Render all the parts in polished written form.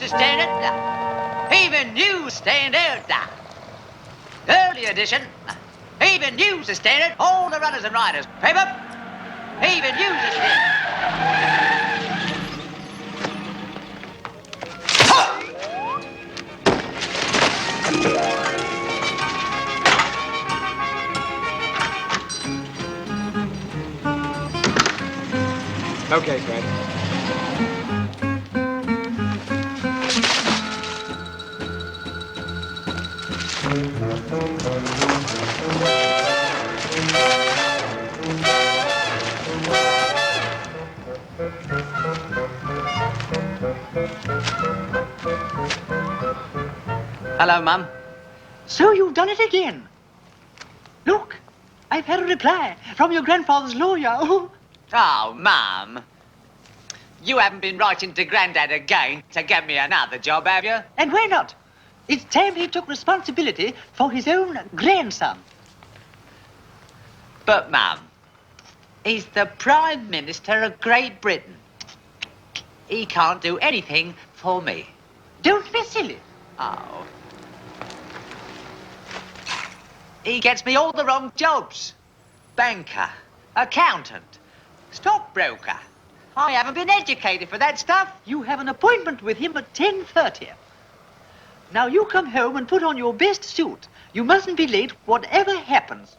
to stand it. Even you stand out. Early edition. Even you to stand it. All the runners and riders. Paper. Even you to stand it. Okay, Fred. Hello, Mum. So you've done it again. Look, I've had a reply from your grandfather's lawyer. Oh, Mum. You haven't been writing to Grandad again to get me another job, have you? And why not? It's time he took responsibility for his own grandson. But, Mum, he's the Prime Minister of Great Britain. He can't do anything for me. Don't be silly. Oh. He gets me all the wrong jobs. Banker, accountant, stockbroker. I haven't been educated for that stuff. You have an appointment with him at 10:30. Now you come home and put on your best suit. You mustn't be late, whatever happens.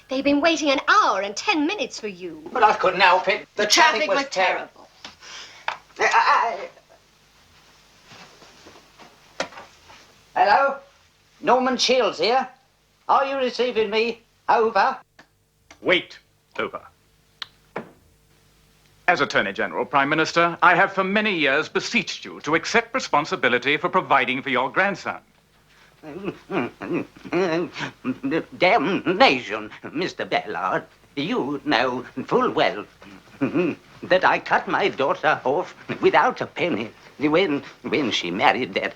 They've been waiting an hour and 10 minutes for you. But I couldn't help it. The traffic was terrible. Hello? Norman Shields here. Are you receiving me? Over. Wait. Over. As Attorney General, Prime Minister, I have for many years beseeched you to accept responsibility for providing for your grandson. Damnation, Mr. Ballard. You know full well that I cut my daughter off without a penny when she married that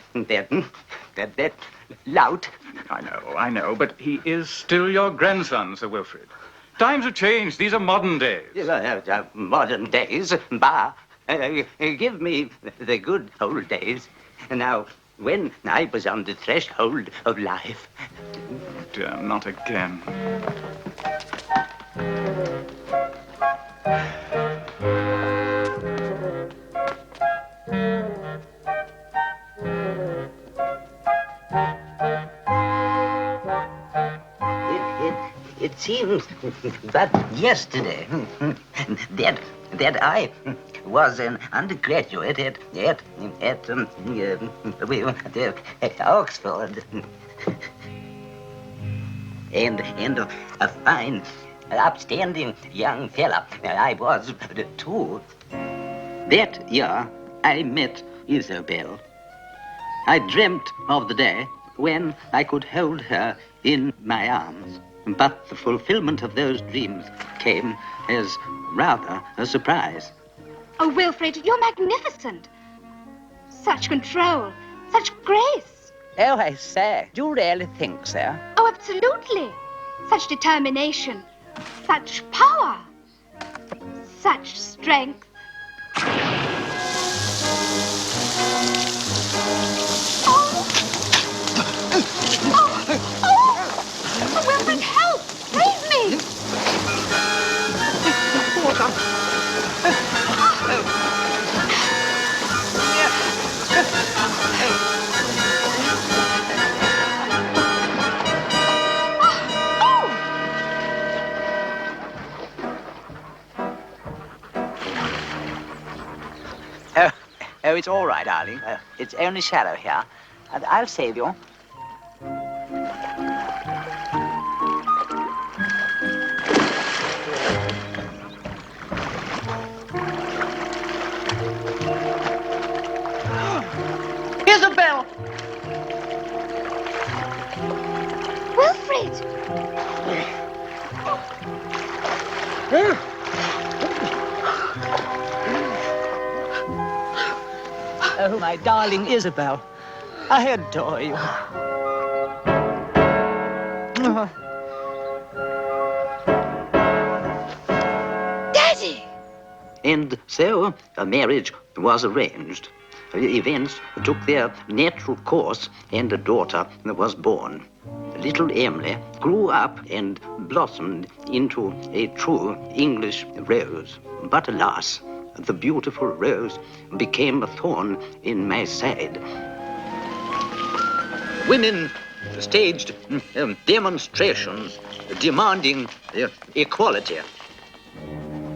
lout. I know, but he is still your grandson, Sir Wilfrid. Times have changed. These are modern days. Modern days? Bah. Give me the good old days. Now, when I was on the threshold of life. Dear, not again. It seems that yesterday that I was an undergraduate at Oxford, and a fine, upstanding young fella I was too. That year I met Isabel. I dreamt of the day when I could hold her in my arms. But the fulfillment of those dreams came as rather a surprise. Oh, Wilfrid, you're magnificent. Such control, such grace. Oh, I say, do you really think so? Oh, absolutely. Such determination, such power, such strength. Oh, it's all right, darling. It's only shallow here. I'll save you. Isabel! Wilfred! Oh, my darling Isabel. I adore you. Daddy! And so a marriage was arranged. Events took their natural course, and a daughter was born. Little Emily grew up and blossomed into a true English rose. But alas, the beautiful rose became a thorn in my side. Women staged demonstrations demanding equality.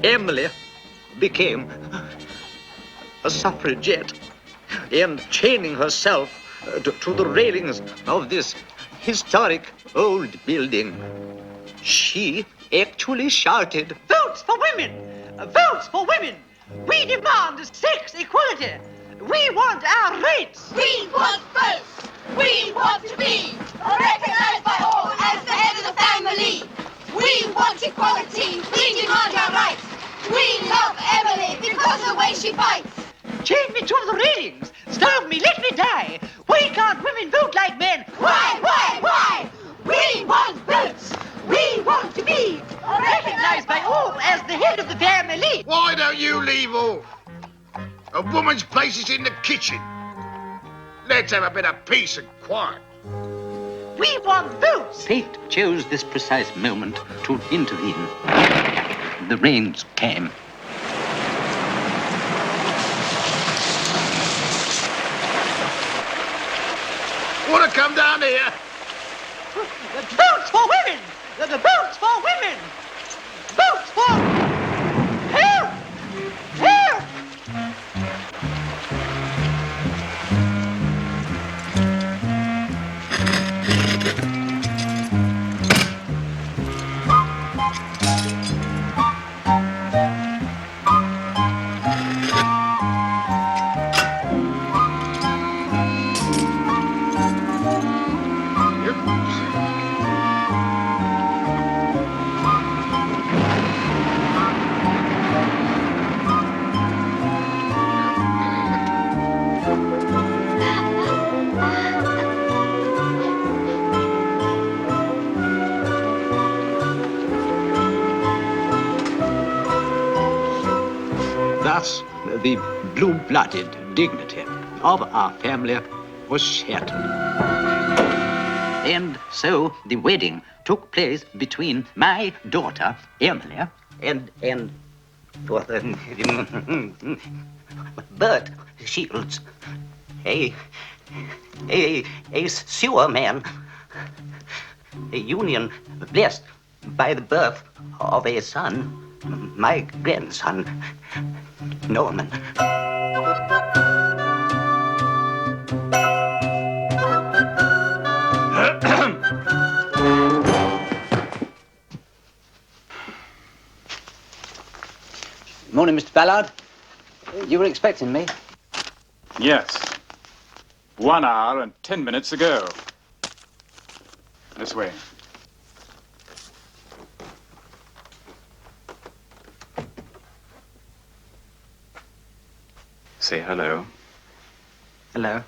Emily became a suffragette and chaining herself to the railings of this historic old building. She actually shouted, Votes for women! Votes for women! We demand sex equality! We want our rights! We want votes! We want to be recognized by all as the head of the family! We want equality! We demand our rights! We love Emily because of the way she fights! Chain me to the railings! Starve me, let me die! Why can't women vote like men? Why? We want votes! We want to be Recognized by all as the head of the family! Why don't you leave off? A woman's place is in the kitchen. Let's have a bit of peace and quiet. We want votes! Fate chose this precise moment to intervene. The rains came. Want to come down here? Votes for women! The votes for women! Votes for... Help! Help! Thus, the blue-blooded dignity of our family was shattered. And so the wedding took place between my daughter, Emily, and Bert Shields, a sewer man, a union blessed by the birth of a son, my grandson, Norman. Morning, Mr. Ballard. You were expecting me? Yes. 1 hour and 10 minutes ago. This way. Say hello. Hello.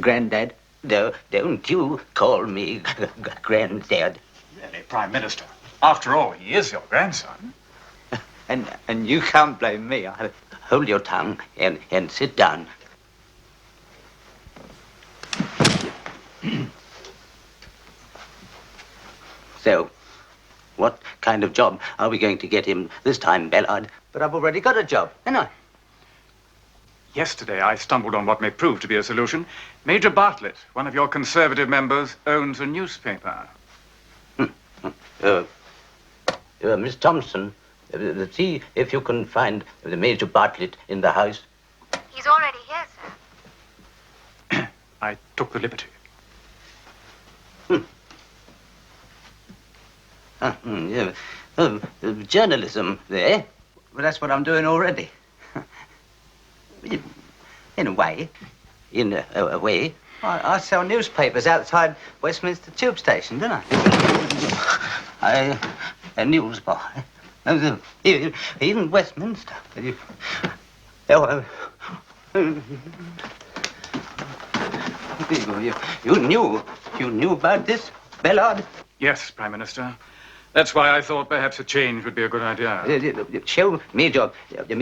Granddad? Don't you call me Granddad. Really, Prime Minister. After all, he is your grandson. And you can't blame me. Hold your tongue and sit down. So, what kind of job are we going to get him this time, Ballard? But I've already got a job, haven't I? Yesterday, I stumbled on what may prove to be a solution. Major Bartlett, one of your Conservative members, owns a newspaper. Miss Thompson, See if you can find the Major Bartlett in the house. He's already here, sir. I took the liberty. Yeah. Journalism there. Well, that's what I'm doing already. In a way. In a way. I sell newspapers outside Westminster Tube Station, don't I? A newsboy. In Westminster. You knew about this, Bellard? Yes, Prime Minister. That's why I thought perhaps a change would be a good idea. Show Major in.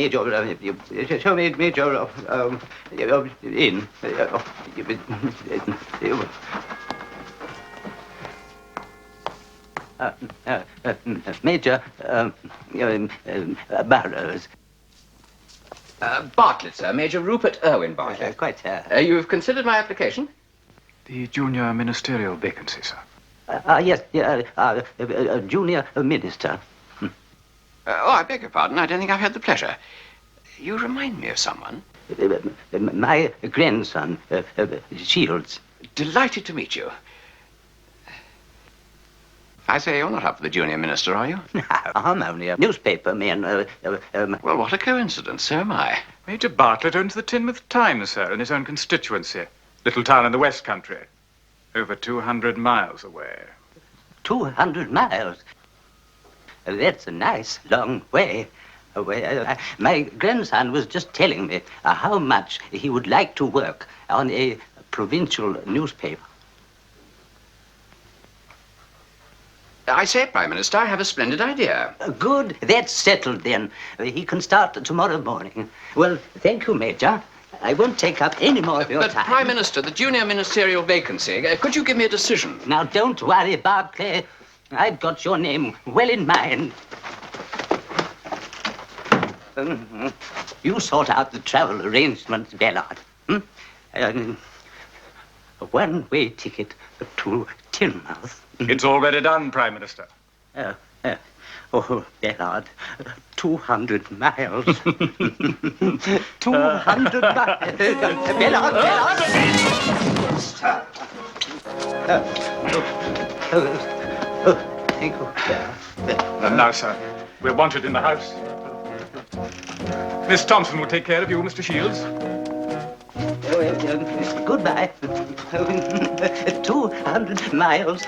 Major Burrows. Bartlett, sir. Major Rupert Irwin Bartlett. Quite. You've considered my application? The junior ministerial vacancy, sir. Yes, junior minister. I beg your pardon. I don't think I've had the pleasure. You remind me of someone. My grandson, Shields. Delighted to meet you. I say you're not up for the junior minister, are you? I'm only a newspaper man. Well, what a coincidence. So am I. Major Bartlett owns the Tinmouth Times, sir, in his own constituency. Little town in the West Country. Over 200 miles away. 200 miles? That's a nice long way away. My grandson was just telling me how much he would like to work on a provincial newspaper. I say, Prime Minister, I have a splendid idea. Good. That's settled then. He can start tomorrow morning. Well, thank you, Major. I won't take up any more of your But, time. Prime Minister, the junior ministerial vacancy, could you give me a decision? Now, don't worry, Barclay. I've got your name well in mind. You sort out the travel arrangements, Bellard. A one-way ticket to Tinmouth. It's already done, Prime Minister. Oh, Bellard, 200 miles. 200 miles. Bellard. Thank you. And now, sir, we're wanted in the house. Miss Thompson will take care of you, Mr. Shields. Goodbye. 200 miles.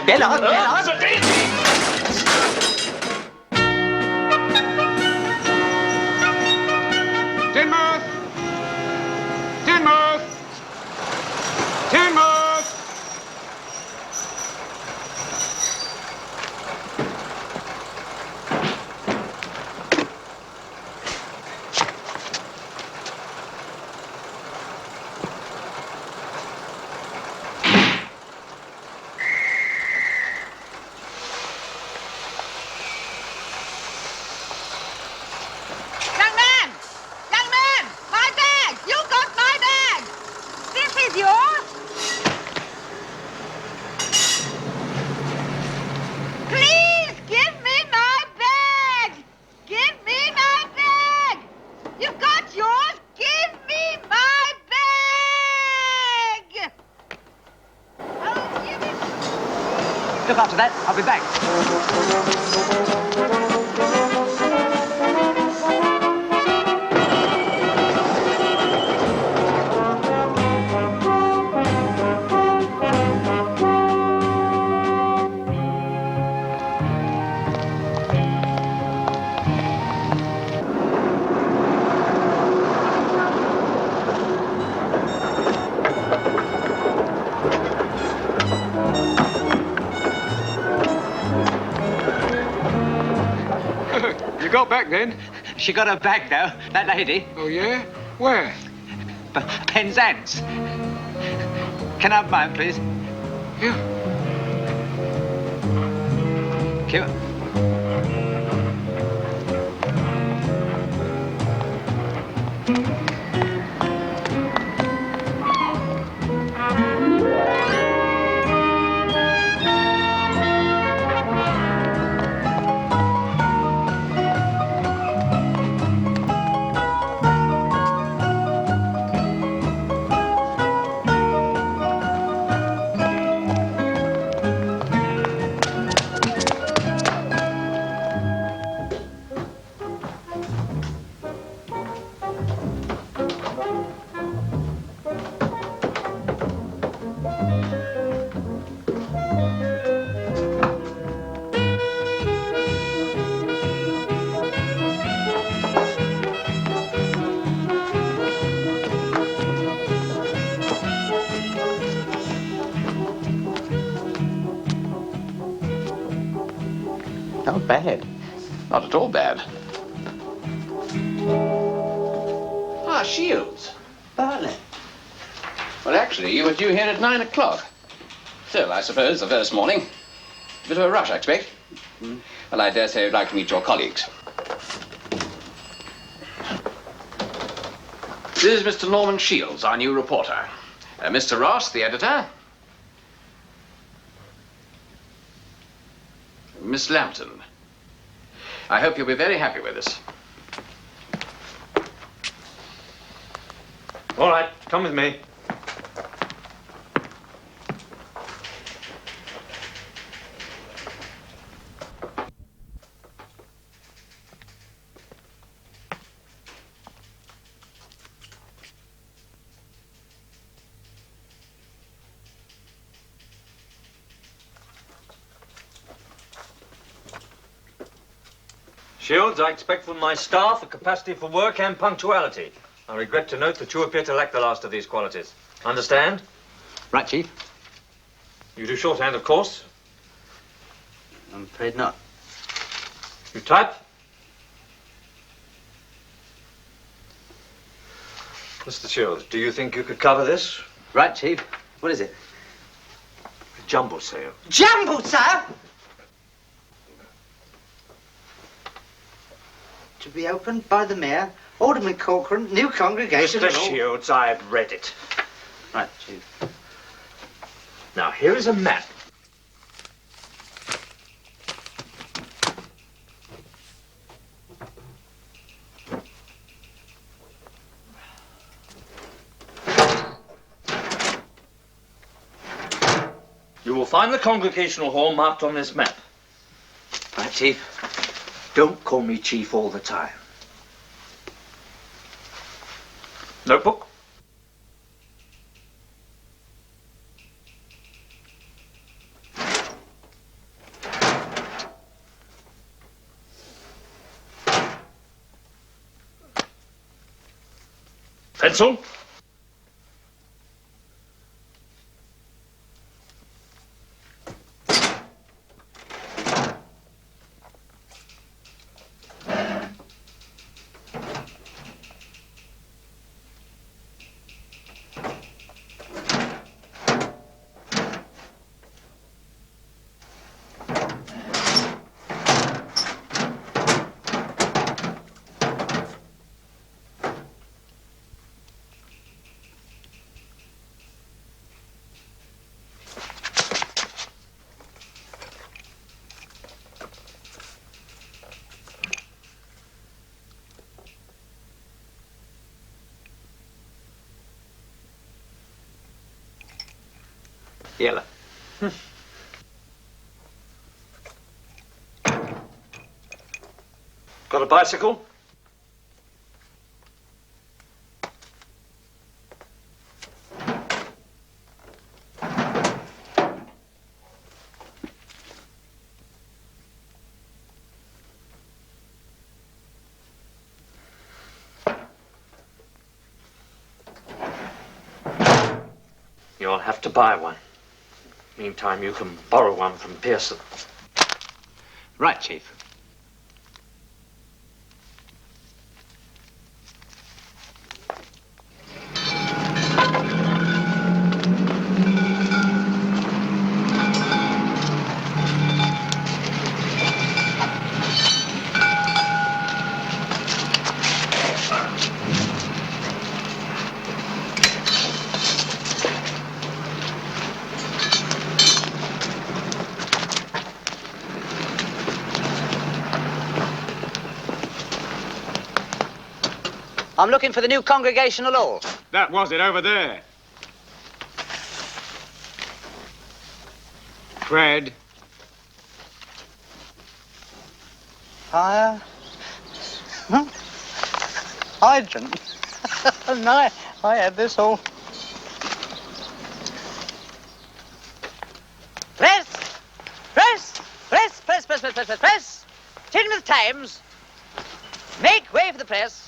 Bellard. Tinmouth! Tinmouth! Tinmouth! Young man! Young man! My bag! You got my bag! This is yours? Please give me my bag! Give me my bag! You've got yours! Give me my bag! Oh, give it. Look after that. I'll be back. You got back then? She got her bag now, that lady. Oh, yeah? Where? Penzance. Can I have mine, please? Yeah. Thank you. bad. Not at all bad. Ah, Shields. Bartley. Well, actually, you were due here at 9 o'clock. So, I suppose, the first morning. Bit of a rush, I expect. Well, I dare say you'd like to meet your colleagues. This is Mr. Norman Shields, our new reporter. Mr. Ross, the editor. Miss Lambton. I hope you'll be very happy with us. All right, come with me. Shields, I expect from my staff a capacity for work and punctuality. I regret to note that you appear to lack the last of these qualities. Understand? Right, Chief. You do shorthand, of course. I'm afraid not. You type? Mr. Shields, do you think you could cover this? Right, Chief. What is it? A jumble sale. Jumble, sir! To be opened by the mayor, Alderman Corcoran, new congregation. Mr. Shields, I've read it. Right, Chief. Now, here is a map. You will find the congregational hall marked on this map. Right, Chief. Don't call me Chief all the time. Notebook? Pencil? Yellow. Got a bicycle? You'll have to buy one. Meantime, you can borrow one from Pearson. Right, Chief. I'm looking for the new congregational hall. That was it over there. Fred. Fire. Hydrant. And I had this all. Press! Press! Press! Press! Press! Press! Press! Press! Press! Tinmouth Times. Make way for the press.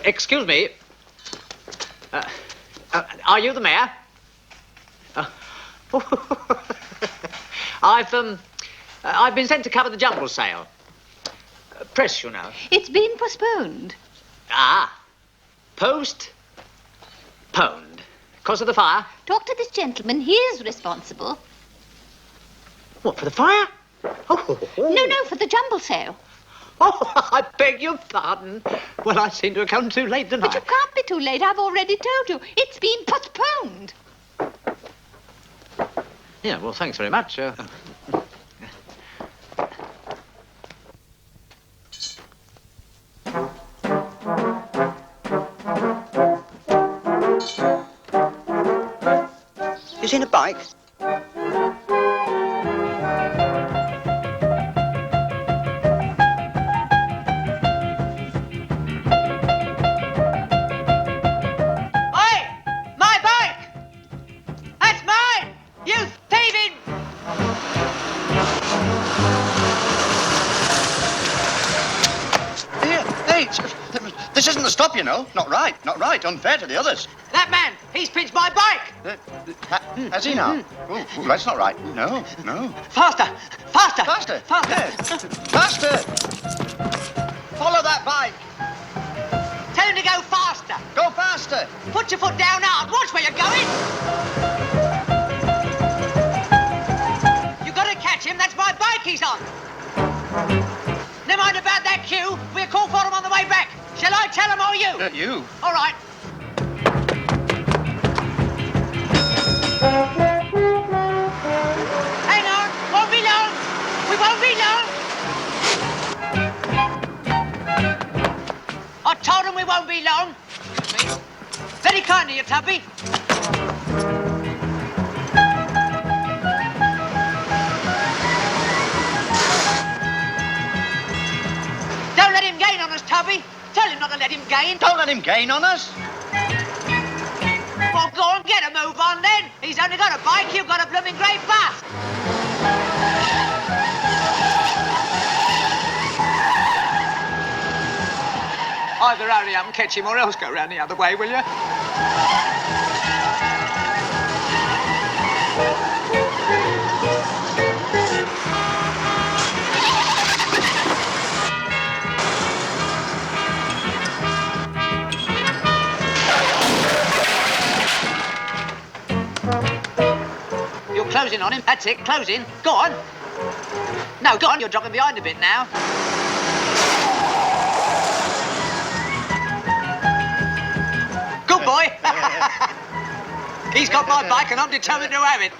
Excuse me. Are you the mayor? I've I've been sent to cover the jumble sale. Press, you know. It's been postponed. Ah. Postponed. Cause of the fire? Talk to this gentleman. He is responsible. What, for the fire? Oh. No, for the jumble sale. Oh, I beg your pardon. Well, I seem to have come too late, didn't But I? you can't be too late. I've already told you. It's been postponed. Yeah, well, thanks very much. You seen a bike? My bike! That's mine! You thieving... Hey, this isn't the stop, you know. Not right. Unfair to the others. That man, he's pinched my bike! Has he now? Oh, that's not right. No. Faster! Faster! Follow that bike. Tell him to go faster! Go faster. Put your foot down hard. Watch where you're going! You've got to catch him. That's my bike he's on. Never mind about that queue. We'll call for him on the way back. Shall I tell him or you? You. All right. Hang on. Won't be long. We won't be long. I told him we won't be long. Very kind of you, Tubby. Don't let him gain on us, Tubby. Tell him not to let him gain. Don't let him gain on us. Well, go on, get a move on then. He's only got a bike, you've got a blooming great bus. Either hurry up and catch him or else go round the other way, will you? You're closing on him. That's it, closing. Go on. No, go on, you're dropping behind a bit now. Good boy. He's got my bike and I'm determined to have it.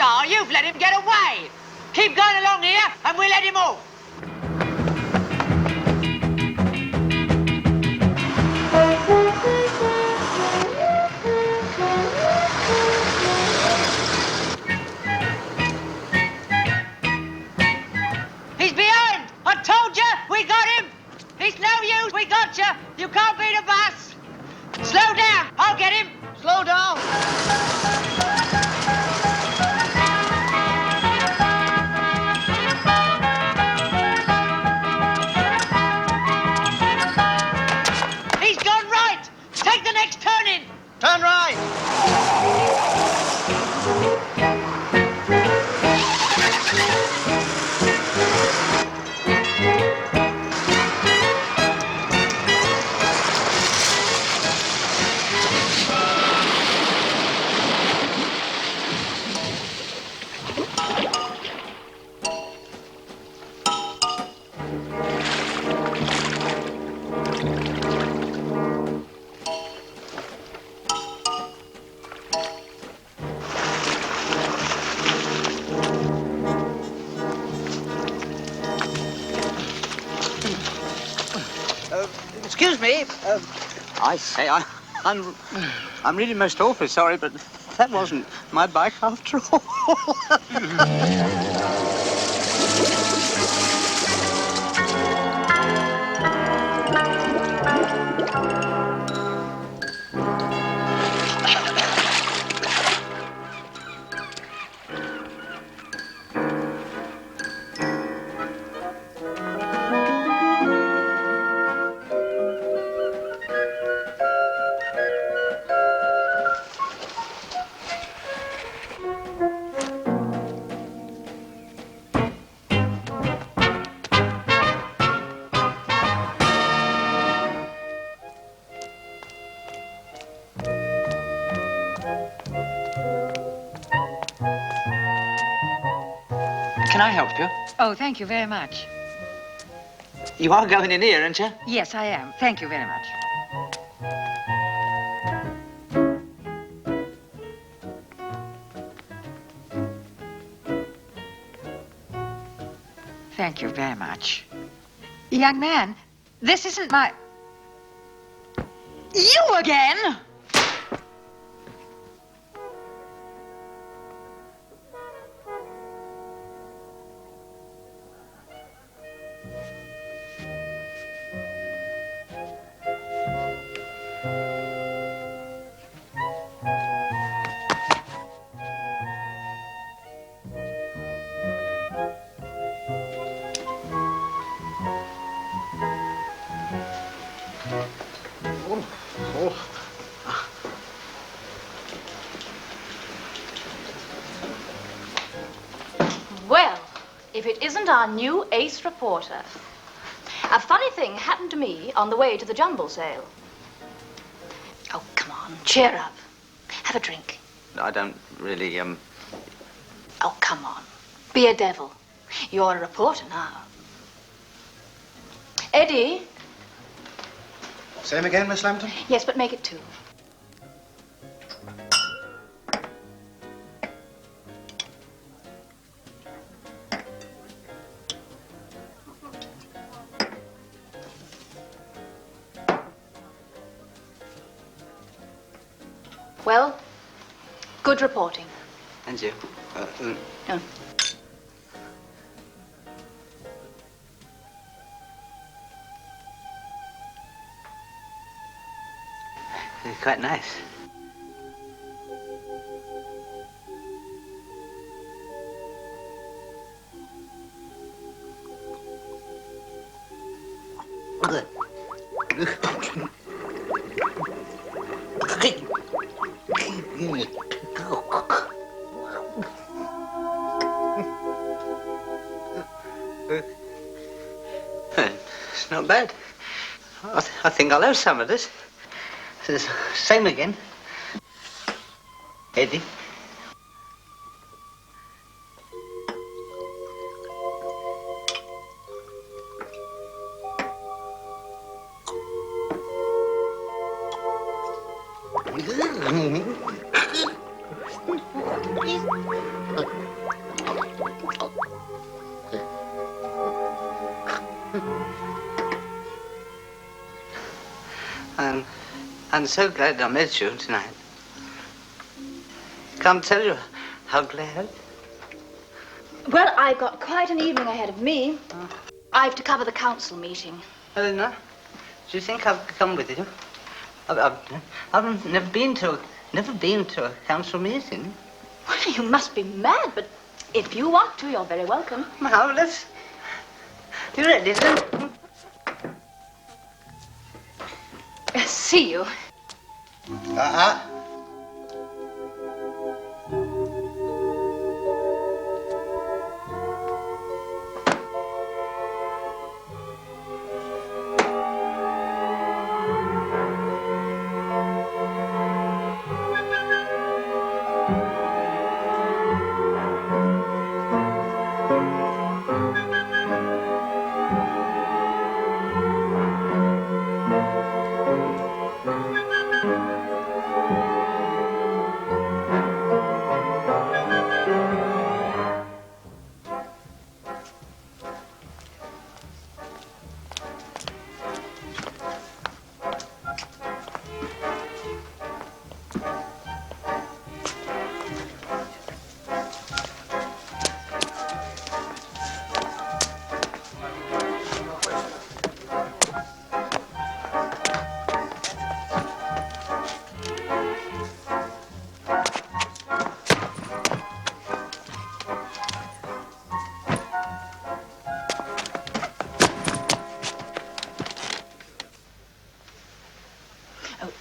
Oh, you've let him get away. Keep going along here and we'll let him off. He's behind! I told you! We got him! It's no use! We got you! You can't beat a bus! Slow down! I'll get him! Slow down. He's gone right! Take the next turning! Turn right. Excuse me. I say, I'm really most awfully sorry, but that wasn't my bike after all. Can I help you? Oh, thank you very much. You are going in here, aren't you? Yes, I am. Thank you very much. Thank you very much. Young man, this isn't my... You again? Well, if it isn't our new ace reporter. A funny thing happened to me on the way to the jumble sale. Oh, come on, cheer up. Have a drink. I don't really, Oh, come on. Be a devil. You're a reporter now. Eddie? Same again, Miss Lambton? Yes, but make it 2. Well, good reporting. And you? Oh. Quite nice. It's not bad. I think I'll have some of this. Same again. Eddie. I'm so glad I met you tonight. Can't tell you how glad. Well, I've got quite an evening ahead of me. I've to cover the council meeting. Eleanor, do you think I'll come with you? I've never been to a council meeting. Well, you must be mad, but if you want to, you're very welcome. Marvelous. You ready then? See you.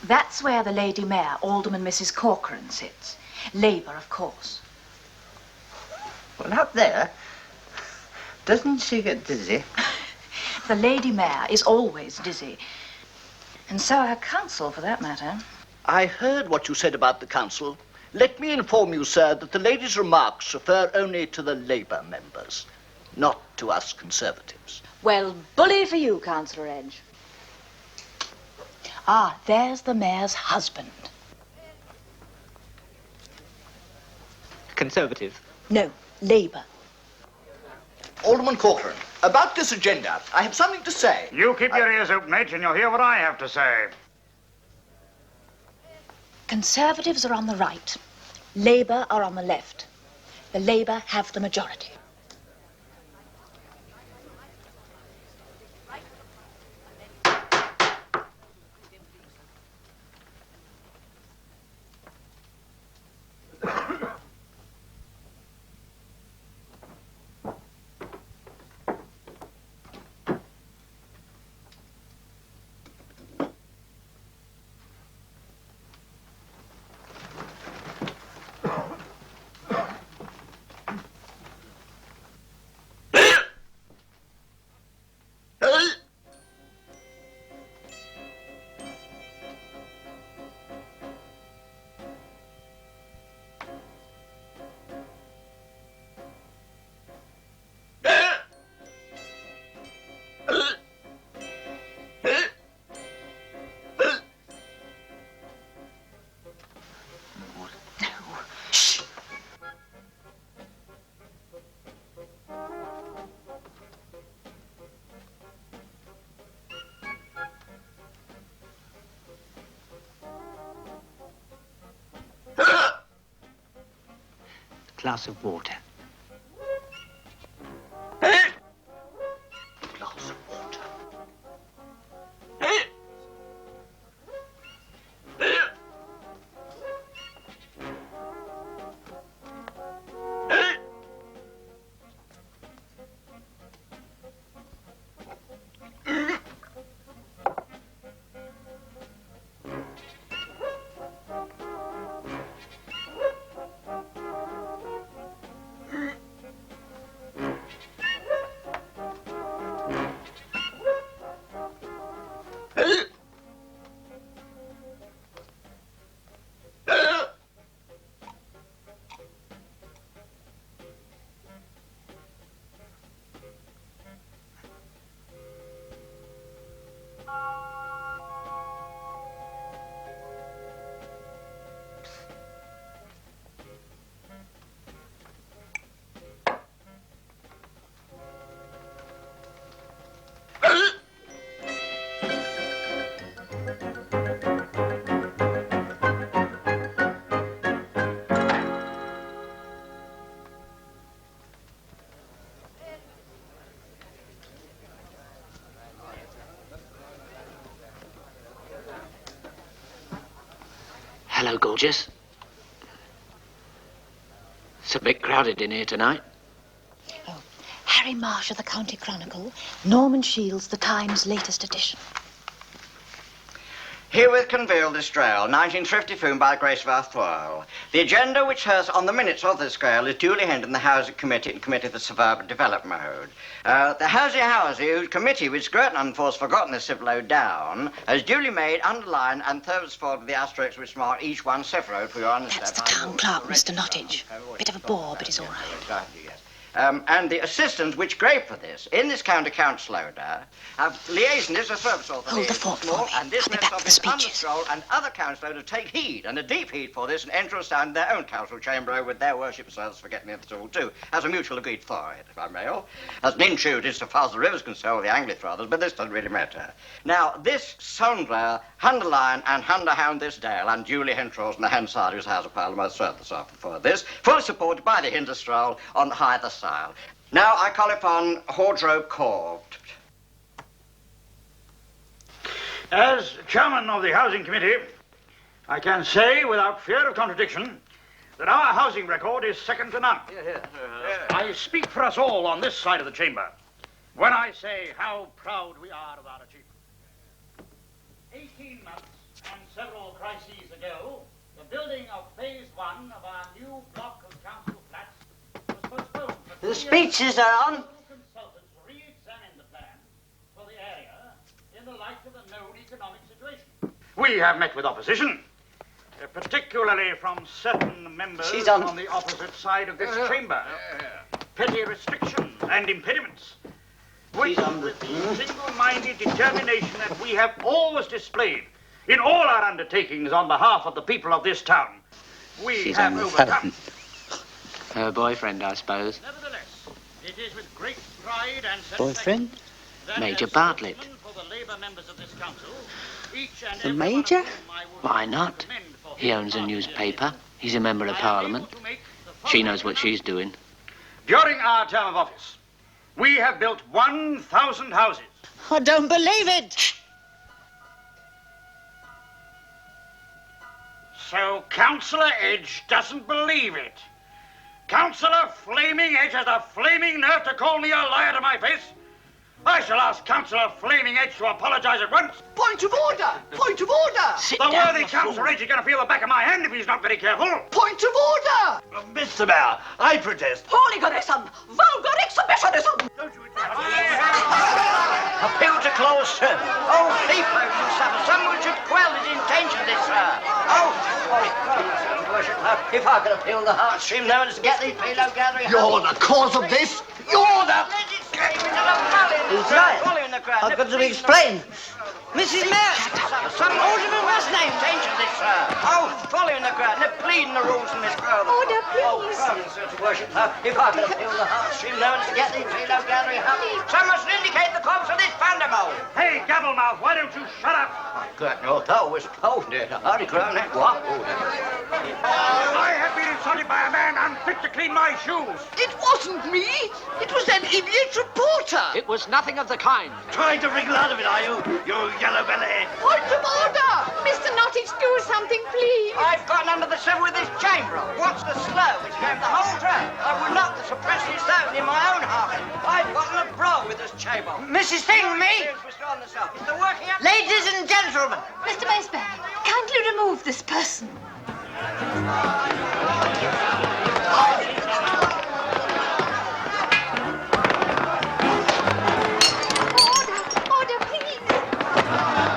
That's where the Lady Mayor, Alderman Mrs. Corcoran, sits. Labour, of course. Well, up there, doesn't she get dizzy? The Lady Mayor is always dizzy. And so her council, for that matter. I heard what you said about the council. Let me inform you, sir, that the lady's remarks refer only to the Labour members, not to us Conservatives. Well, bully for you, Councillor Edge. Ah, there's the mayor's husband. Conservative. No, Labour. Alderman Corcoran, about this agenda, I have something to say. You keep your ears open, H, and you'll hear what I have to say. Conservatives are on the right. Labour are on the left. The Labour have the majority. Glass of water. Glass of water. Hello, gorgeous. It's a bit crowded in here tonight. Oh, Harry Marsh of the County Chronicle, Norman Shields, the Times' latest edition. Herewith conveal this trail, 1950 film by Grace Varthwell. The agenda which has on the minutes of this scale is duly held in the Housing Committee and Committee of the Suburban Development Mode. The Housey, whose committee, which Gurton unforced forgotten this civil load down, has duly made, underlined, and thirds forward with the asterisks which mark each one separate for your understanding. That's the town clerk, Mr. Nottage. Bit of a bore, but he's all right. And the assistants which grave for this, in this county council order, have liaisoned this as purpose of Hold the fort for me. and this I'll be back for the speeches. And other council orders take heed, and a deep heed for this, and enter us down in their own council chamber with their worshippers, forgetting the other all too, as a mutual agreed for it, if I may. As an intrude is so far as the river's concerned with the Anglican brothers, but this doesn't really matter. Now, this Sondler, Hunderline, and Hunderhound this dale, and duly hentrals in the Hansard, whose House of Parliament served this often for this, fully supported by the Hinderstrahl on the hither side. Now I call upon Hordrobe Court. As chairman of the Housing Committee, I can say without fear of contradiction that our housing record is second to none. I speak for us all on this side of the chamber when I say how proud we are of our achievement. 18 months and several crises ago, the building of phase 1 of our new block of council flats was postponed. The speeches are on. Consultants re-examined the plan for the area in the light of the known economic situation. We have met with opposition. particularly from certain members She's on- on the opposite side of this chamber. Petty restrictions and impediments, which with the single-minded determination that we have always displayed in all our undertakings on behalf of the people of this town, we She's have on the overcome. phone. Her boyfriend, I suppose. Nevertheless, it is with great pride and Boyfriend? that Major as Bartlett. spokesman for the Labour members of this council, each and The every one of Major? whom I would Why not? He owns a newspaper. He's a member of Parliament. She knows what she's doing. During our term of office, we have built 1,000 houses. I don't believe it. So Councillor Edge doesn't believe it. Councillor Flaming Edge has the flaming nerve to call me a liar to my face. I shall ask Councillor Flaming Edge to apologise at once. Point of order! Point of order! The worthy Councillor Edge is going to feel the back of my hand if he's not very careful. Point of order! Mr. Mayor, I protest. Hooliganism! Vulgar exhibitionism! Appeal to Clause 2. Oh, people, you suffer. Someone should quell his intentions, sir. Oh, sorry, worship. If I could appeal the heartstring, no one's to get these pillow gathering. You're the cause of this. You're the... Who's right? I've got to explain. Mrs. Mayor! Some alderman was named. Attention, this, sir. Oh, following the crowd. No pleading the rules in this crowd. Order, please. Oh, sir, to worship. If I could appeal the heartstring, no one's to get these pillow gathering. Someone should indicate the cause of this thunderbolt. Hey, Gabblemouth, why don't you shut up? Good, no, that was cold, dear. Hardly crown that what? I have been insulted by a man unfit to clean my shoes. It wasn't me. It was an idiot reporter. It was nothing of the kind. Trying to wriggle out of it, are you? You yellow belly. Point of order! Mr. Nottage, do something, please. I've gotten under the sill with this chamber. What's the slow? It's going the whole track. I will not suppress his zone in my own heart. I've gotten a brawl with this chamber. Mrs. Thingme! Is the working up? Ladies and gentlemen! Mr. Maceberry, kindly remove this person. Order, please.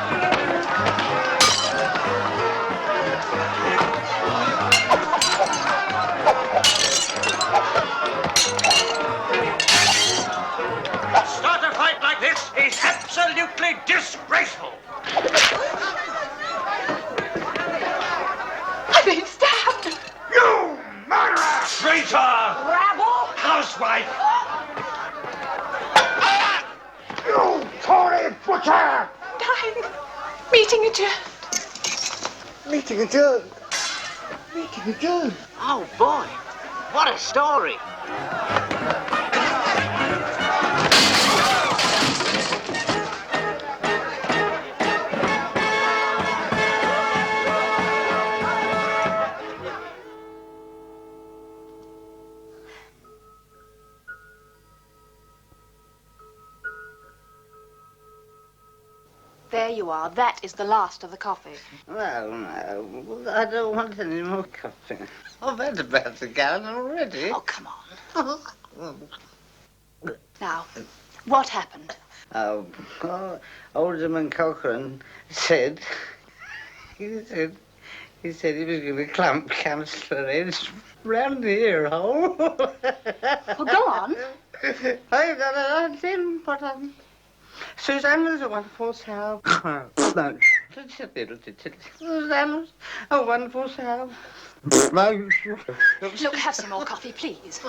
Start a fight like this is absolutely disgraceful. I've been stabbed. You murderer! Traitor! Rabble! Housewife! You Tory butcher! Dying. Meeting adjourned. Meeting adjourned. Meeting adjourned. Oh, boy. What a story. There you are. That is the last of the coffee. Well, no, I don't want any more coffee. I've had about a gallon already. Oh, come on. Now, what happened? Alderman Cochrane said, he said he was going to clump Councillor Edge round the ear hole. Well, go on. I've got an idea, but Susanna's a wonderful sow. Susanna's a wonderful sow. Look, have some more coffee, please.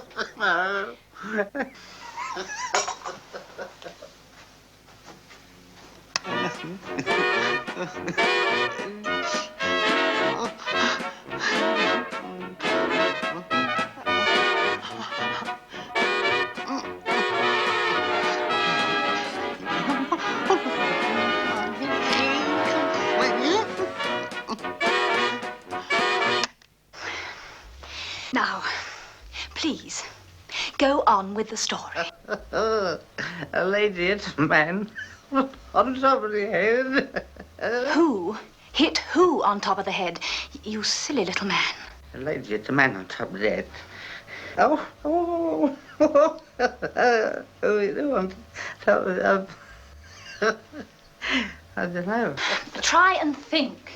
Now, please, go on with the story. A lady hit a man on top of the head. Who hit who on top of the head? You silly little man. A lady hit a man on top of the head. Oh, I don't know. Try and think.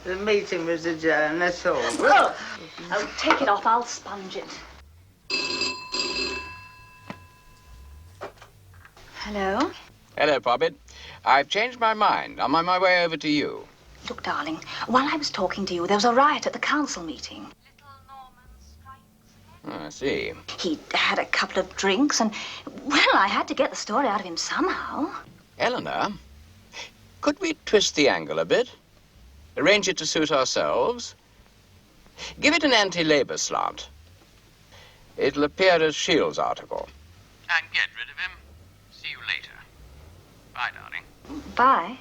The meeting was adjourned, that's all. Oh, take it off. I'll sponge it. Hello? Hello, Poppet. I've changed my mind. I'm on my way over to you. Look, darling, while I was talking to you, there was a riot at the council meeting. Oh, I see. He had a couple of drinks, and, well, I had to get the story out of him somehow. Eleanor, could we twist the angle a bit? Arrange it to suit ourselves? Give it an anti-labor slant. It'll appear as Shields' article. And get rid of him. See you later. Bye, darling. Bye.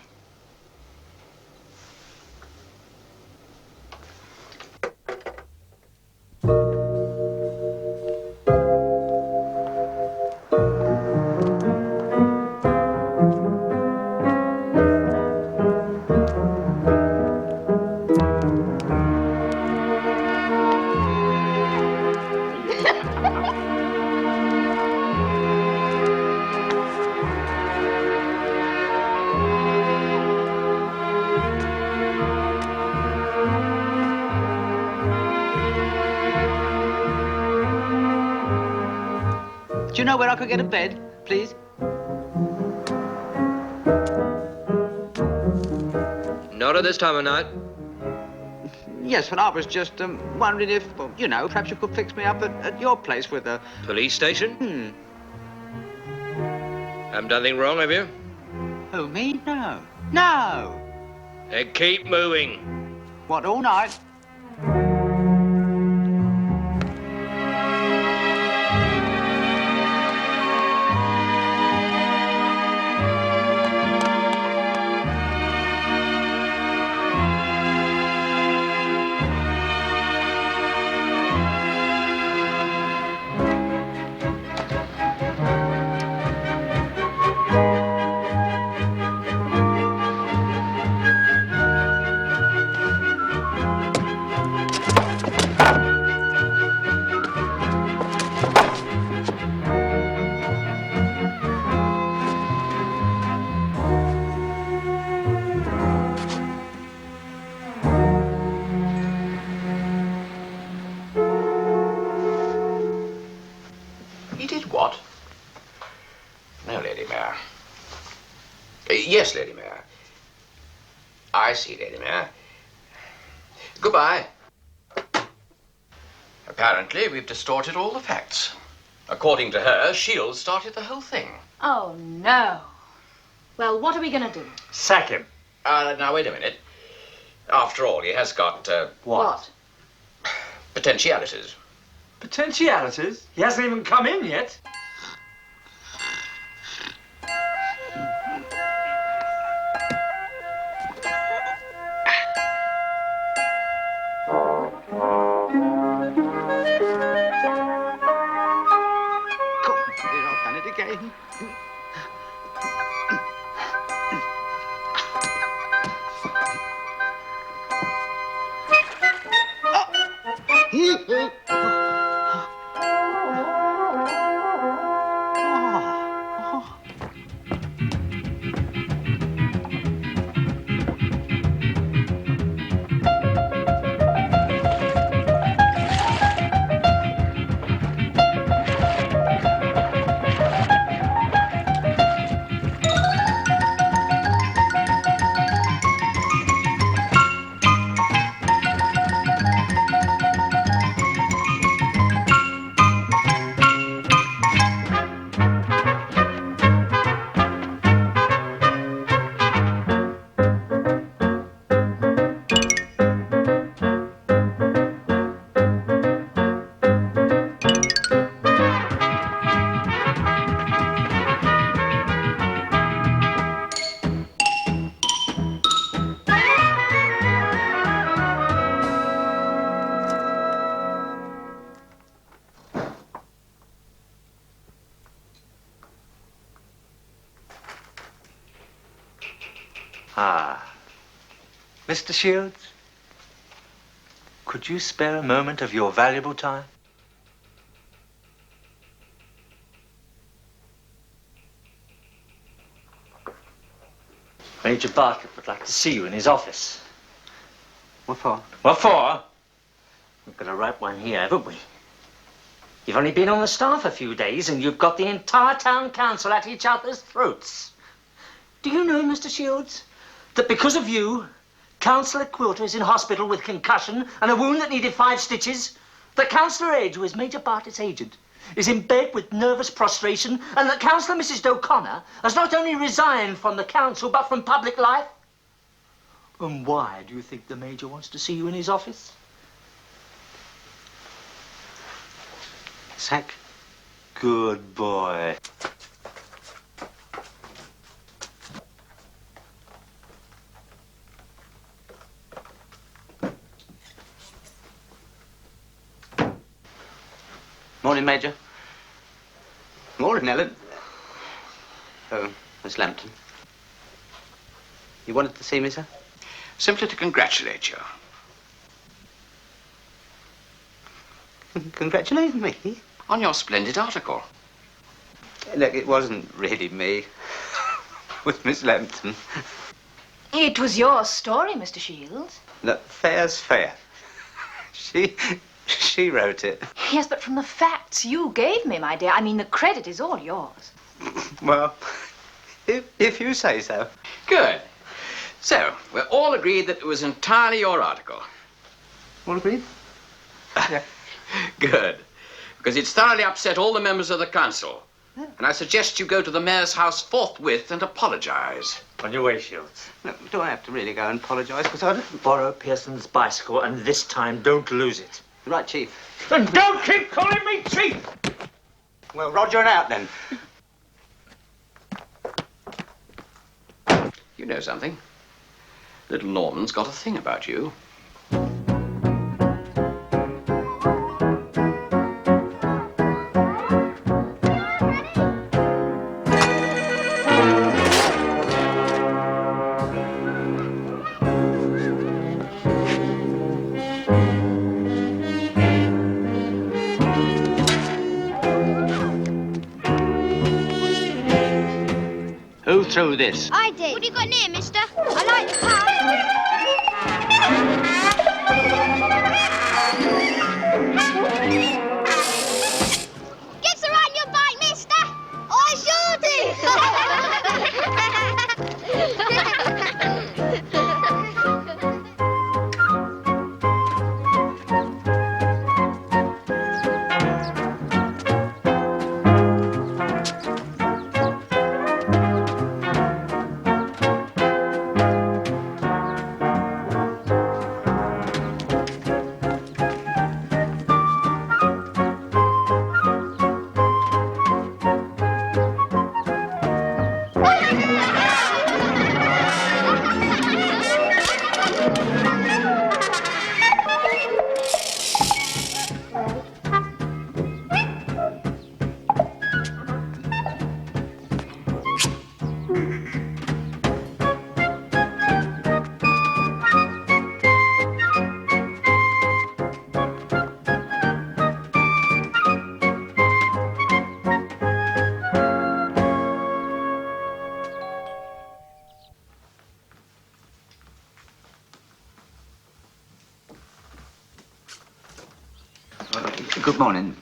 Do you know where I could get a bed, please? Not at this time of night. Yes, well, I was just wondering if, well, you know, perhaps you could fix me up at your place with a... Police station? Haven't done anything wrong, have you? Oh, me? No. No! Then keep moving. What, all night? Yes, Lady Mayor. I see, Lady Mayor. Goodbye. Apparently, we've distorted all the facts. According to her, Shields started the whole thing. Oh, no. Well, what are we going to do? Sack him. Now, wait a minute. After all, he has got, What? potentialities. Potentialities? He hasn't even come in yet. Again. Mr. Shields, could you spare a moment of your valuable time? Major Bartlett would like to see you in his office. What for? What for? We've got a right one here, haven't we? You've only been on the staff a few days and you've got the entire town council at each other's throats. Do you know, Mr. Shields, that because of you, Councillor Quilter is in hospital with concussion and a wound that needed 5 stitches? That Councillor Edge, who is Major Bartlett's agent, is in bed with nervous prostration, and that Councillor Mrs. O'Connor has not only resigned from the council, but from public life? And why do you think the Major wants to see you in his office? Sack. Good boy. Morning, Major. Morning, Ellen. Oh, Miss Lambton. You wanted to see me, sir? Simply to congratulate you. Congratulate me? On your splendid article. Look, it wasn't really me. It was Miss Lambton. It was your story, Mr. Shields. Look, fair's fair. She wrote it. Yes, but from the facts you gave me, my dear, I mean, the credit is all yours. Well, if you say so. Good. So, we're all agreed that it was entirely your article. All agreed? Good. Because it's thoroughly upset all the members of the council. And I suggest you go to the mayor's house forthwith and apologize. On your way, Shields. Look, do I have to really go and apologize? Because I don't... Borrow Pearson's bicycle, and this time don't lose it. Right, Chief. And don't keep calling me Chief! Well, Roger and out, then. You know something? Little Norman's got a thing about you. Who threw this? I did. What have you got near, mister? I like the car. Gets her on your bike, mister. I Good morning.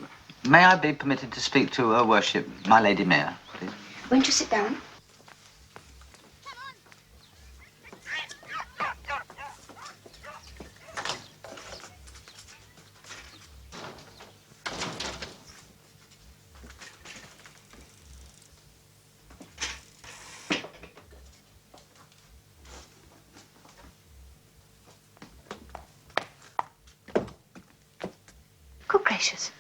May I be permitted to speak to Her Worship, my Lady Mayor, please? Won't you sit down? Good gracious.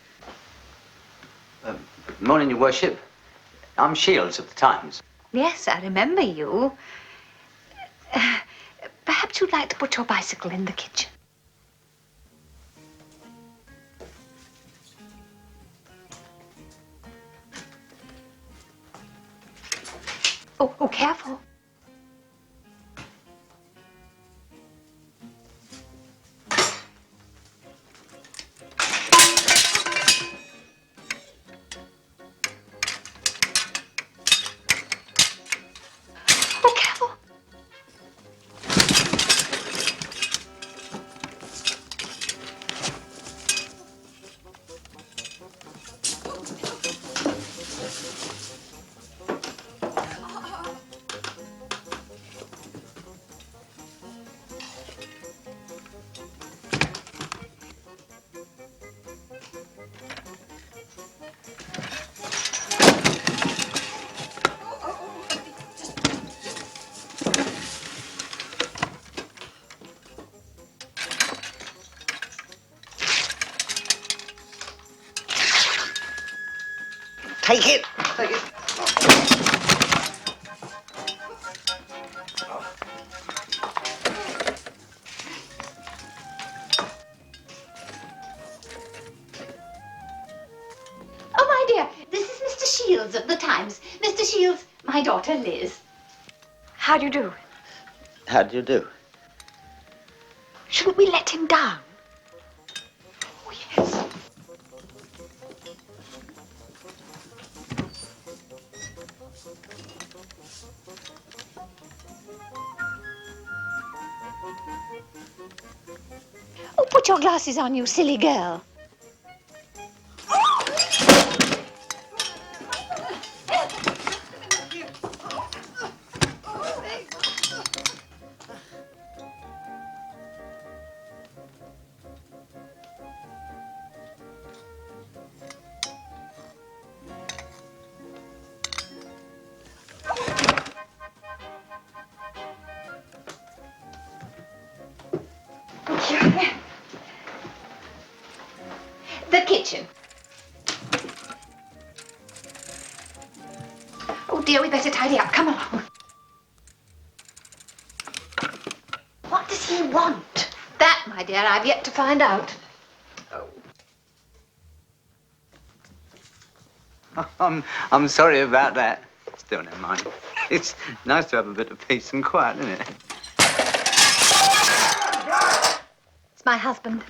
Morning, Your Worship. I'm Shields of the Times. Yes, I remember you. Perhaps you'd like to put your bicycle in the kitchen. Oh, careful. Take it. Take it. Oh, my dear, this is Mr. Shields of the Times. Mr. Shields, my daughter Liz. How do you do? How do you do? Shouldn't we let him down? Oh, yes. Oh, put your glasses on, you silly girl. The kitchen. Oh dear, we better tidy up. Come along. What does he want? That, my dear, I've yet to find out. I'm sorry about that. Still, never mind. It's nice to have a bit of peace and quiet, isn't it? It's my husband.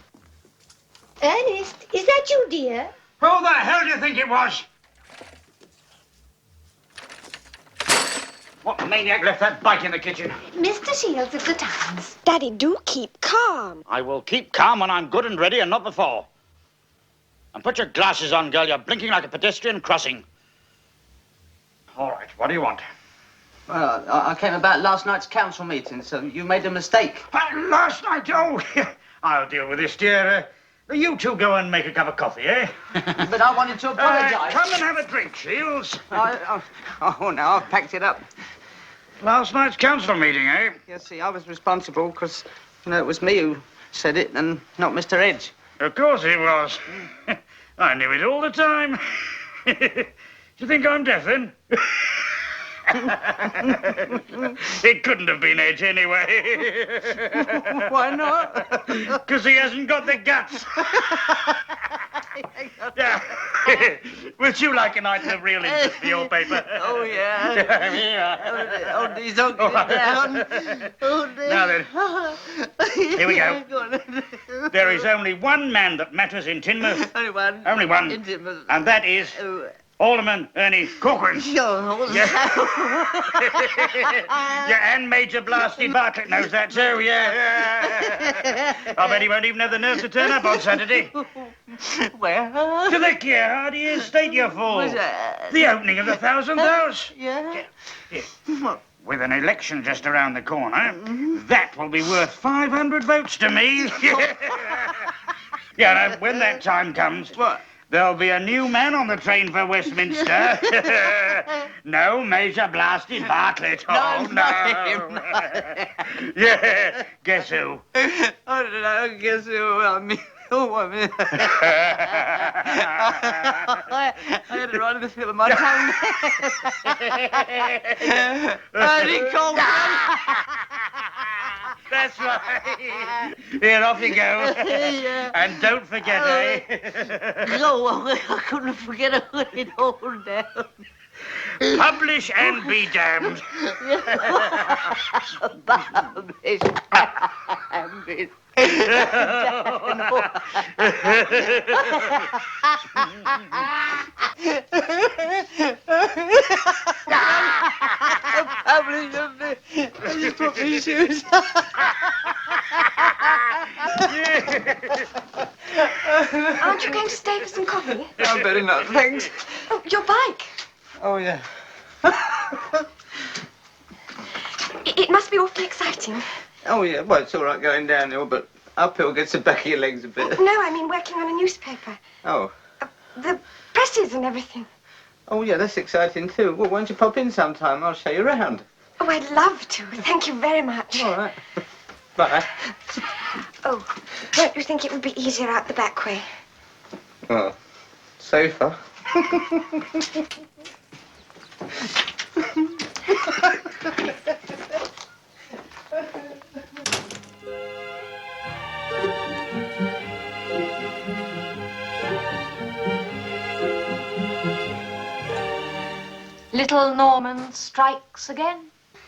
Ernest, is that you, dear? Who the hell do you think it was? What maniac left that bike in the kitchen? Mr. Shields of the Times. Daddy, do keep calm. I will keep calm when I'm good and ready and not before. And put your glasses on, girl. You're blinking like a pedestrian crossing. All right, what do you want? Well, I came about last night's council meeting, so you made a mistake. Last night? Oh, I'll deal with this, dear. You two go and make a cup of coffee, eh? But I wanted to apologise. Come and have a drink, Shields. Oh, now I've packed it up. Last night's council meeting, eh? You see, I was responsible because, it was me who said it and not Mr. Edge. Of course it was. I knew it all the time. Do you think I'm deaf, then? It couldn't have been Edge anyway. Why not? Because he hasn't got the guts. Yeah. Would you like an item of real interest for your paper? Oh, yeah. Oh, please don't get it down. Oh, dear. Now then, here we go. There is only one man that matters in Tinmouth. Only one. Only one. In Tinmouth. And that is Alderman Ernie Corcoran. Yeah, and Major Blasty Bartlett knows that too, yeah. I bet he won't even have the nerve to turn up on Saturday. Where? To the Care Hardy Estate, you fool. What's that? The opening of the 1,000 House. Yeah? With an election just around the corner, that will be worth 500 votes to me. Yeah, now, when that time comes, there'll be a new man on the train for Westminster. No, Major Blasty Bartlett. Oh, no. Yeah, guess who? I don't know. Guess who? I mean, I had it right in the tip of my tongue. Ernie Corcoran. That's right. Here, off you go. Yeah. And don't forget, eh? No, I couldn't forget to put it all down. Publish and be damned. Publish and be I just put my shoes on. Aren't you going to stay for some coffee? I'm better not, thanks. Oh, your bike. Oh, yeah. It must be awfully exciting. Oh, yeah. Well, it's all right going downhill, but uphill gets the back of your legs a bit. No, I mean working on a newspaper. Oh. The presses and everything. Oh, yeah, that's exciting, too. Well, why don't you pop in sometime? I'll show you around. Oh, I'd love to. Thank you very much. All right. Bye. Oh, don't you think it would be easier out the back way? Well, safer. Little Norman strikes again.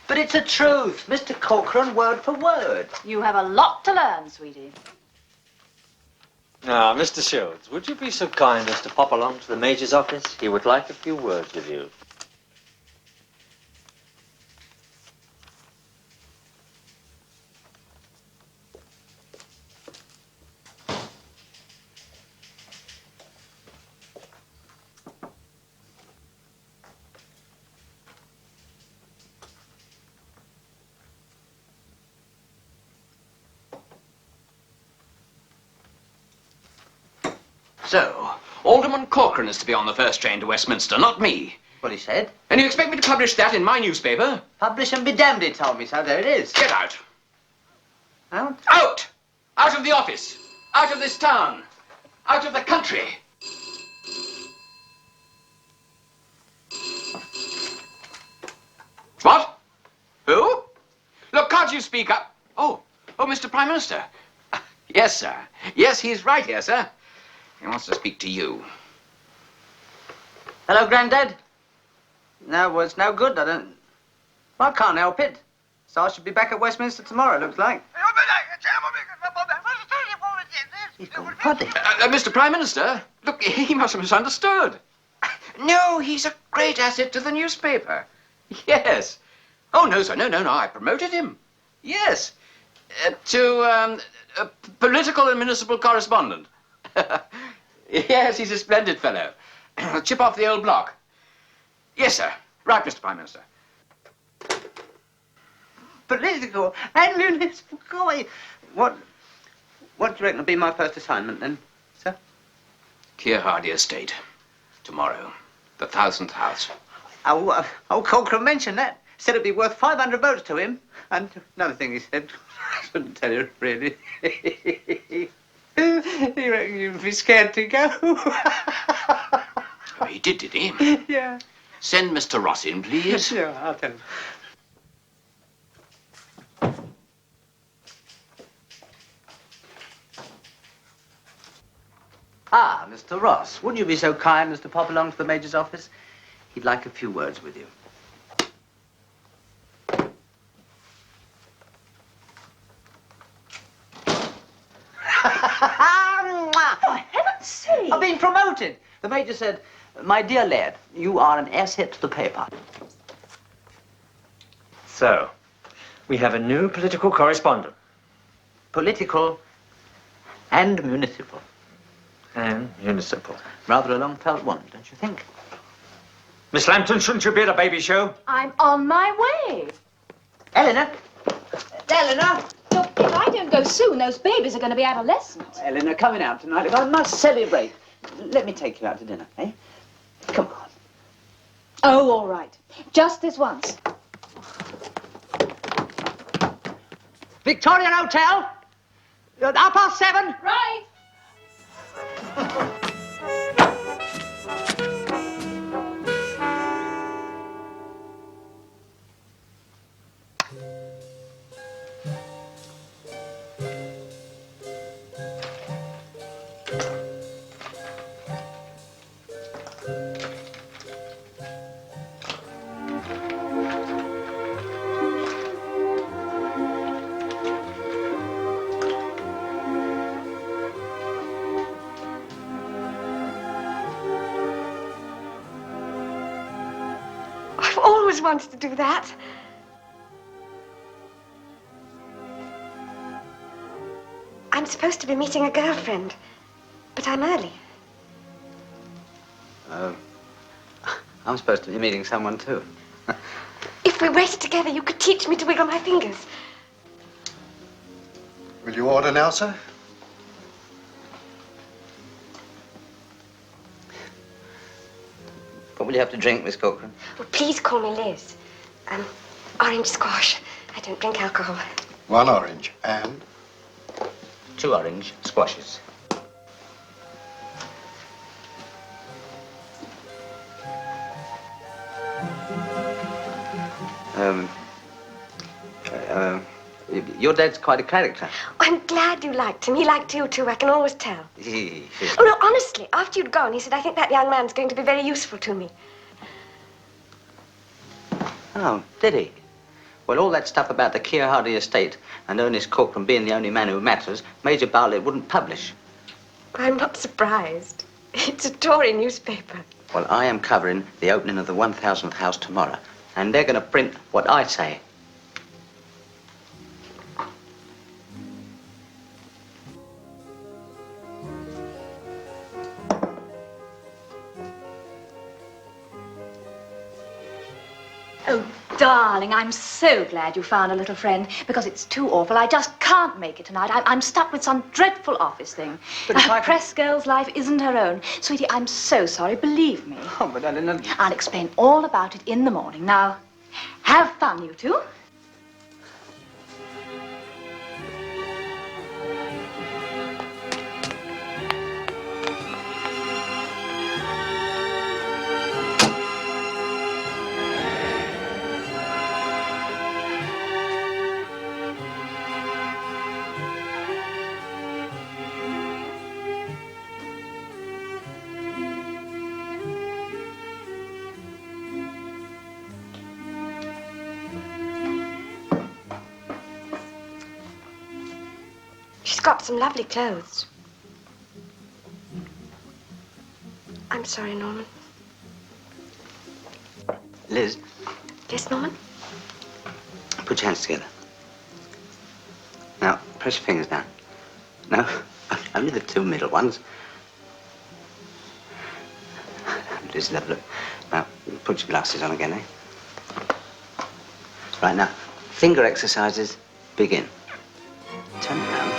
But it's the truth, Mr. Corcoran, word for word. You have a lot to learn, sweetie. Now, Mr. Shields, would you be so kind as to pop along to the Major's office? He would like a few words with you. So, Alderman Corcoran is to be on the first train to Westminster, not me. What he said. And you expect me to publish that in my newspaper? Publish and be damned, he told me, so there it is. Get out. Out? Out! Out of the office! Out of this town! Out of the country! What? Who? Look, can't you speak up? Oh, Mr. Prime Minister. Yes, sir. Yes, he's right here, sir. He wants to speak to you. Hello, Grandad. No, well, it's no good. Well, I can't help it. So I should be back at Westminster tomorrow, it looks like. He's gone potty. Mr. Prime Minister, look, he must have misunderstood. No, he's a great asset to the newspaper. Yes. Oh, no, sir, no, I promoted him. Yes. To political and municipal correspondent. Yes, he's a splendid fellow. Chip off the old block. Yes, sir. Right, Mr. Prime Minister. Political and municipal. What do you reckon will be my first assignment then, sir? Keir Hardy Estate. Tomorrow. The 1000th house. Oh, Corcoran mentioned that. Said it'd be worth 500 votes to him. And another thing he said, I shouldn't tell you, really. He reckon you'd be scared to go. Oh, he did he? Yeah. Send Mr. Ross in, please. Yeah, I'll tell him. Ah, Mr. Ross, wouldn't you be so kind as to pop along to the Major's office? He'd like a few words with you. For heaven's sake! I've been promoted. The Major said, my dear lad, you are an asset to the paper. So, we have a new political correspondent. Political and municipal. And municipal. Rather a long-felt one, don't you think? Miss Lambton, shouldn't you be at a baby show? I'm on my way. Eleanor! Eleanor! Look, if I don't go soon, those babies are going to be adolescent. Eleanor, coming out tonight. Look, I must celebrate. Let me take you out to dinner, eh? Come on. Oh, all right. Just this once. Victoria Hotel. 7:30. Right. I've always wanted to do that. I'm supposed to be meeting a girlfriend, but I'm early. Oh. I'm supposed to be meeting someone, too. If we waited together, you could teach me to wiggle my fingers. Will you order now, sir? What will you have to drink, Miss Corcoran? Well, please call me Liz. Orange squash. I don't drink alcohol. 1 orange and 2 orange squashes. Your dad's quite a character. I'm glad you liked him. He liked you too, I can always tell. Oh, no, honestly, after you'd gone, he said, I think that young man's going to be very useful to me. Oh, did he? Well, all that stuff about the Keir Hardy estate and Ernest Corcoran being the only man who matters, Major Bartlett wouldn't publish. I'm not surprised. It's a Tory newspaper. Well, I am covering the opening of the 1000th house tomorrow, and they're going to print what I say. Oh, darling, I'm so glad you found a little friend, because it's too awful. I just can't make it tonight. I'm stuck with some dreadful office thing. A press girl's life isn't her own. Sweetie, I'm so sorry, believe me. Oh, but I didn't know... I'll explain all about it in the morning. Now, have fun, you two. She's got some lovely clothes. I'm sorry, Norman. Liz, Yes, Norman? put your hands together. Now, press your fingers down. No, only the two middle ones. Liz, have a look. Now, put your glasses on again, eh? Right, now, finger exercises, begin. Turn it round.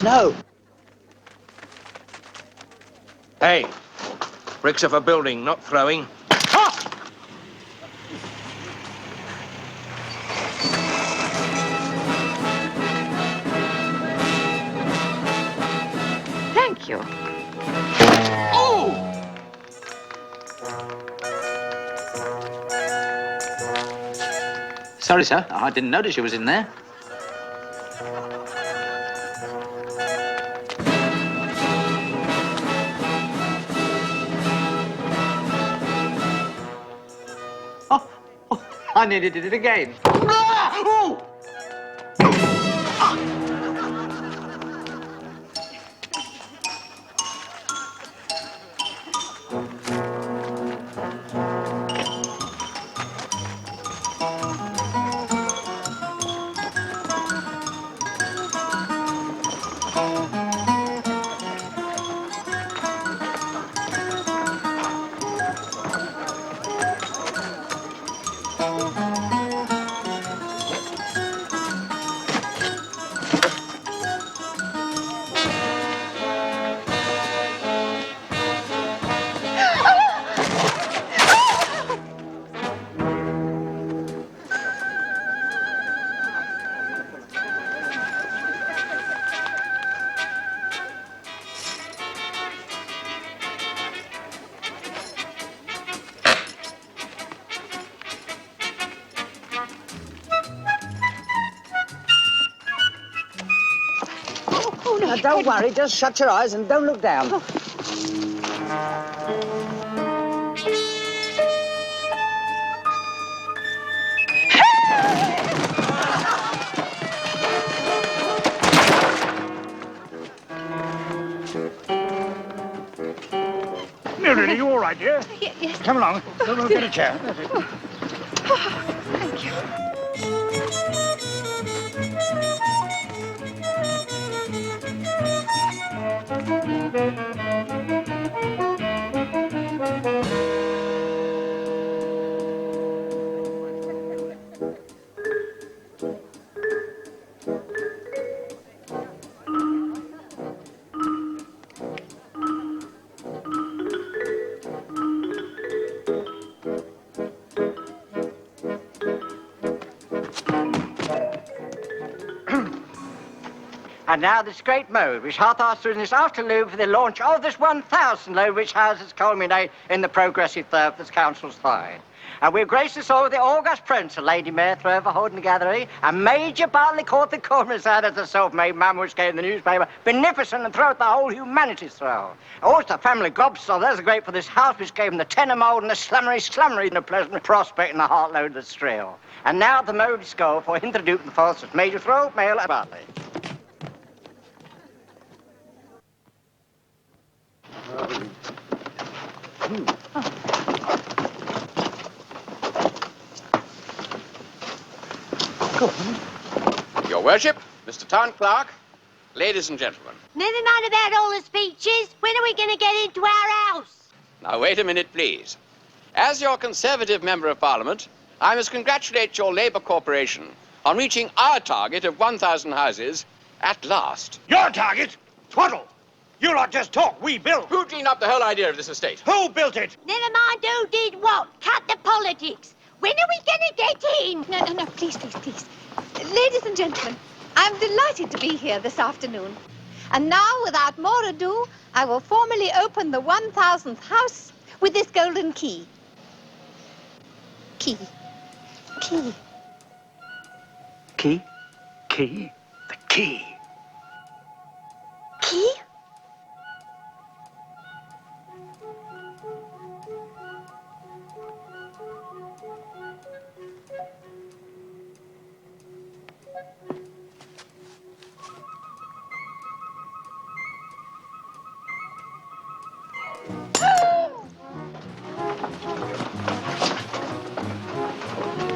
No. Hey, bricks of a building, not throwing. Thank you. Sorry, sir. I didn't notice you was in there. I nearly did it again. Now, don't worry, just shut your eyes and don't look down. Mildred, are you all right, dear? Yes. Come along. We'll get a chair. Thank you. And now this great mode, which hath us through this afternoon for the launch of this 1,000 load, which has its culminate in the progressive third of this council's side. And we've graced us all with the august prince of Lady Mayor Throver holding the gathering, and Major Bartley caught the commissar as a self-made man which gave the newspaper beneficent and throughout the whole humanity's throw. Also the family gobstoppers, there's great for this house which gave them the tenor mould and the slummery and a pleasant prospect in the heartload of the Strill. And now the mode is go for introducing the first as Major Throver, Mayor Bartley. Your Worship, Mr. Town Clerk, ladies and gentlemen. Never mind about all the speeches. When are we going to get into our house? Now, wait a minute, please. As your Conservative Member of Parliament, I must congratulate your Labour Corporation on reaching our target of 1,000 houses at last. Your target? Twaddle! You not just talk, we built. Who dreamed up the whole idea of this estate? Who built it? Never mind who did what. Cut the politics. When are we going to get in? No, please. Ladies and gentlemen, I'm delighted to be here this afternoon. And now, without more ado, I will formally open the 1,000th house with this golden key. Key. Key? The key. Key?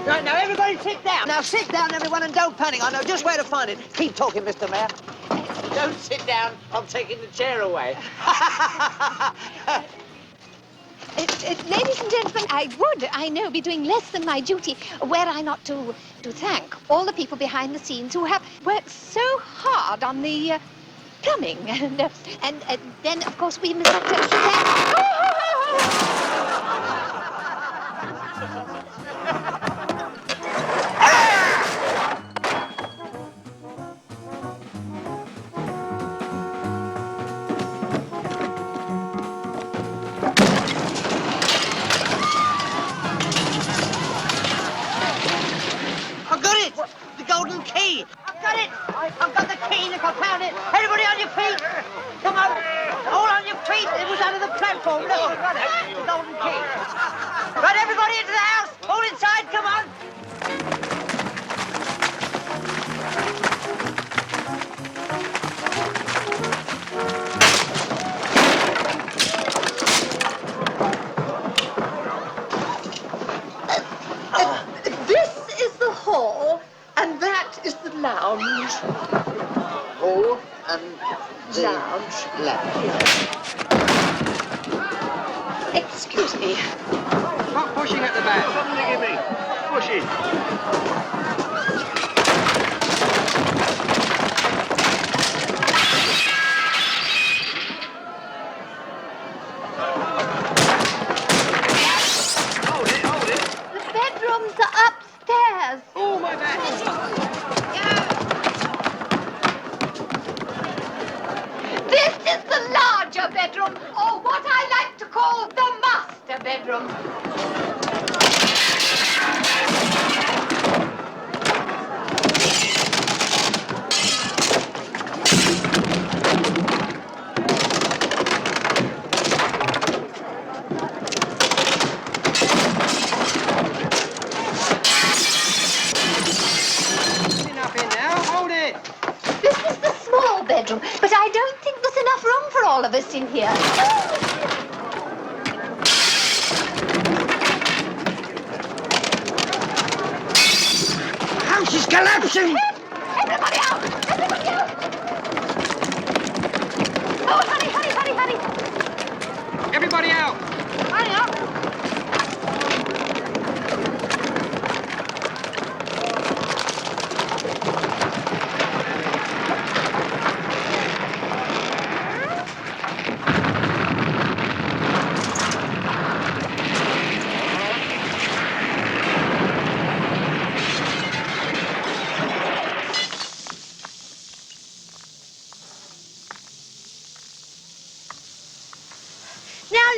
Right, now everybody sit down. Now sit down, everyone, and don't panic. I know just where to find it. Keep talking, Mr. Mayor. Don't sit down. I'm taking the chair away. Ladies and gentlemen, I know, be doing less than my duty were I not to thank all the people behind the scenes who have worked so hard on the plumbing. And then, of course, we must thank... I've got the key, look, I found it. Everybody on your feet. Come on. All on your feet. It was under the platform. Look, the golden key. Right, everybody into the house. All inside, come on. This is the hall, and that is the lounge. Hall and the lounge. Excuse me. Stop pushing at the back. Something to give me. Push it. The bedrooms are upstairs. Oh, my back. This is the larger bedroom, or what I like to call the master bedroom. Enough in now. Hold it. This is the small bedroom, but I don't think there's enough room for all of us in here. The house is collapsing. Everybody out! Everybody out! Oh, hurry! Everybody out. Hurry up!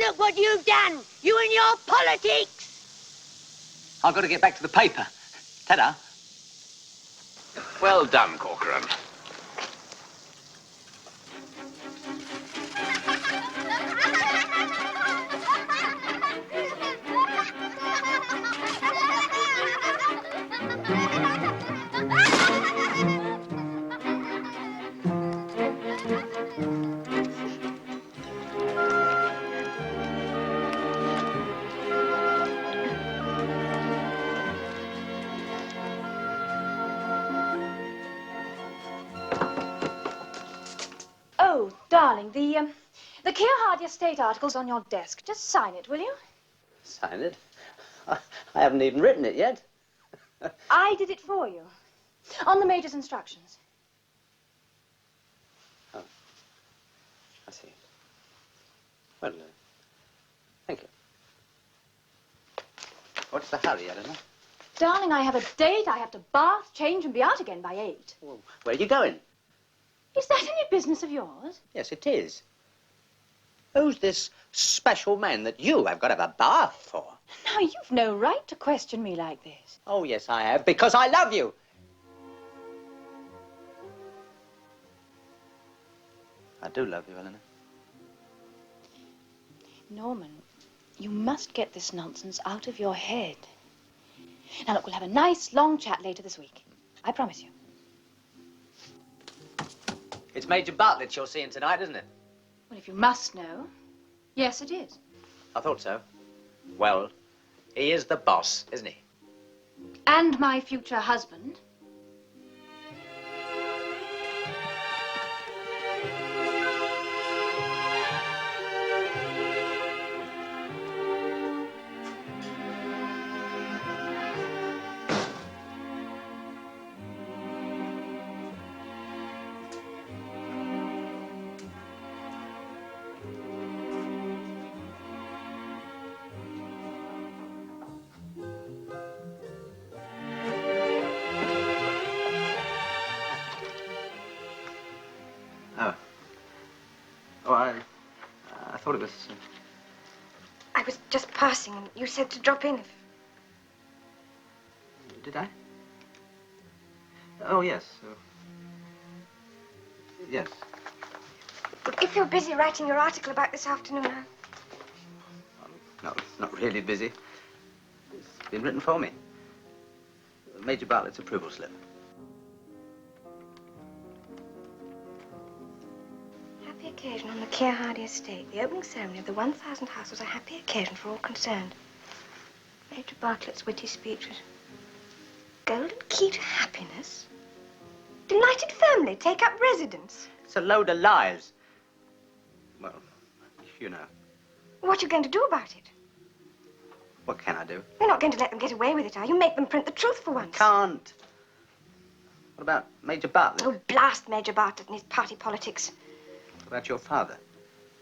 look what you've done. You and your politics. I've got to get back to the paper. Ta-da. Well done, Corcoran. Oh, darling, the Keir Hardie estate article's on your desk. Just sign it, will you? Sign it? I haven't even written it yet. I did it for you. On the Major's instructions. Oh. I see. Well, thank you. What's the hurry, Eleanor? Darling, I have a date. I have to bath, change, and be out again by 8. Well, where are you going? Is that any business of yours? Yes, it is. Who's this special man that you have got to have a bath for? Now, you've no right to question me like this. Oh, yes, I have, because I love you. I do love you, Eleanor. Norman, you must get this nonsense out of your head. Now, look, we'll have a nice, long chat later this week. I promise you. It's Major Bartlett you're seeing tonight, isn't it? Well, if you must know, yes, it is. I thought so. Well, he is the boss, isn't he? And my future husband. Oh, I thought it was... I was just passing, and you said to drop in. Did I? Oh, yes. Yes. But if you're busy writing your article about this afternoon, No, it's not really busy. It's been written for me. Major Bartlett's approval slip. happy occasion on the Keir Hardie estate. The opening ceremony of the 1,000th house was a happy occasion for all concerned. Major Bartlett's witty speech was golden key to happiness. Delighted family take up residence. It's a load of lies. Well, you know. What are you going to do about it? What can I do? You're not going to let them get away with it, are you? Make them print the truth for once. Can't. What about Major Bartlett? Oh, blast Major Bartlett and his party politics. What about your father?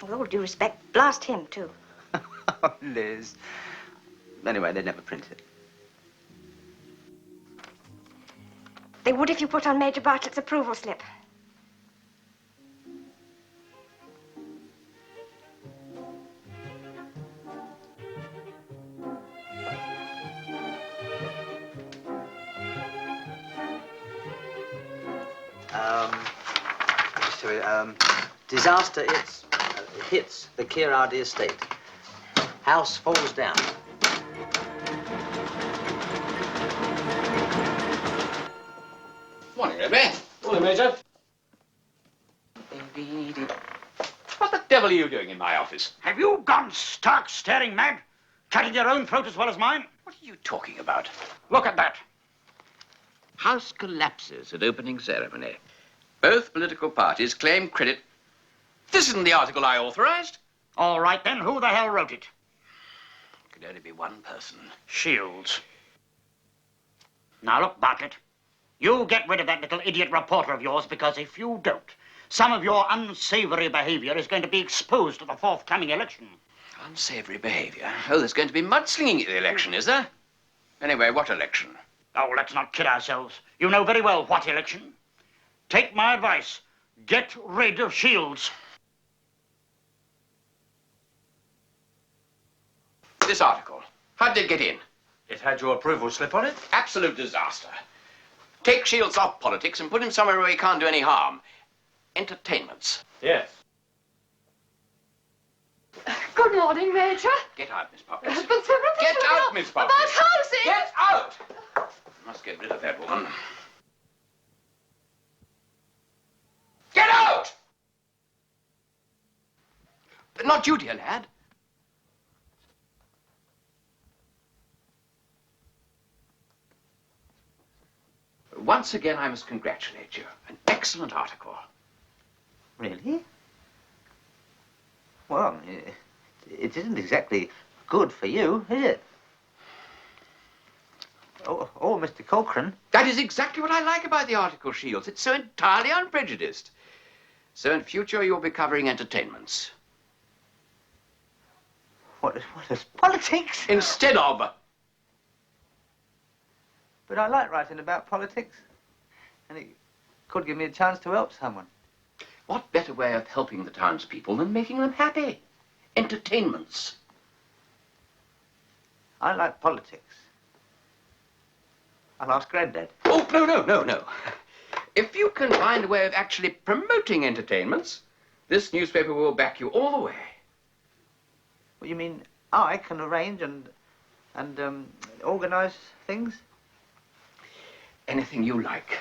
With all due respect, blast him, too. Oh, Liz. Anyway, they'd never print it. They would if you put on Major Bartlett's approval slip. Disaster hits the Keir Hardie estate. House falls down. Morning, Rebbe. Morning, Major. What the devil are you doing in my office? Have you gone stark staring mad? Cutting your own throat as well as mine? What are you talking about? Look at that. House collapses at opening ceremony. Both political parties claim credit. This isn't the article I authorized. All right, then. Who the hell wrote it? Could only be one person. Shields. Now, look, Bartlett. You get rid of that little idiot reporter of yours, because if you don't, some of your unsavory behavior is going to be exposed at the forthcoming election. Unsavory behavior? Oh, there's going to be mudslinging at the election, is there? Anyway, what election? Oh, let's not kid ourselves. You know very well what election. Take my advice. Get rid of Shields. This article. How did it get in? It had your approval slip on it? Absolute disaster. Take Shields off politics and put him somewhere where he can't do any harm. Entertainments. Yes. Good morning, Major. Get out, Miss Poppins. But several Get things out, were Miss about Poppins. housing. Get out! Must get rid of that woman. Get out! Not you, dear lad. Once again, I must congratulate you. An excellent article. Really? Well, it isn't exactly good for you, is it? Oh, Mr. Cochrane. That is exactly what I like about the article, Shields. It's so entirely unprejudiced. So in future, you'll be covering entertainments. What is politics? Instead of... But I like writing about politics. And it could give me a chance to help someone. What better way of helping the townspeople than making them happy? Entertainments. I like politics. I'll ask Granddad. Oh, no. If you can find a way of actually promoting entertainments, this newspaper will back you all the way. What, you mean I can arrange and organize things? Anything you like.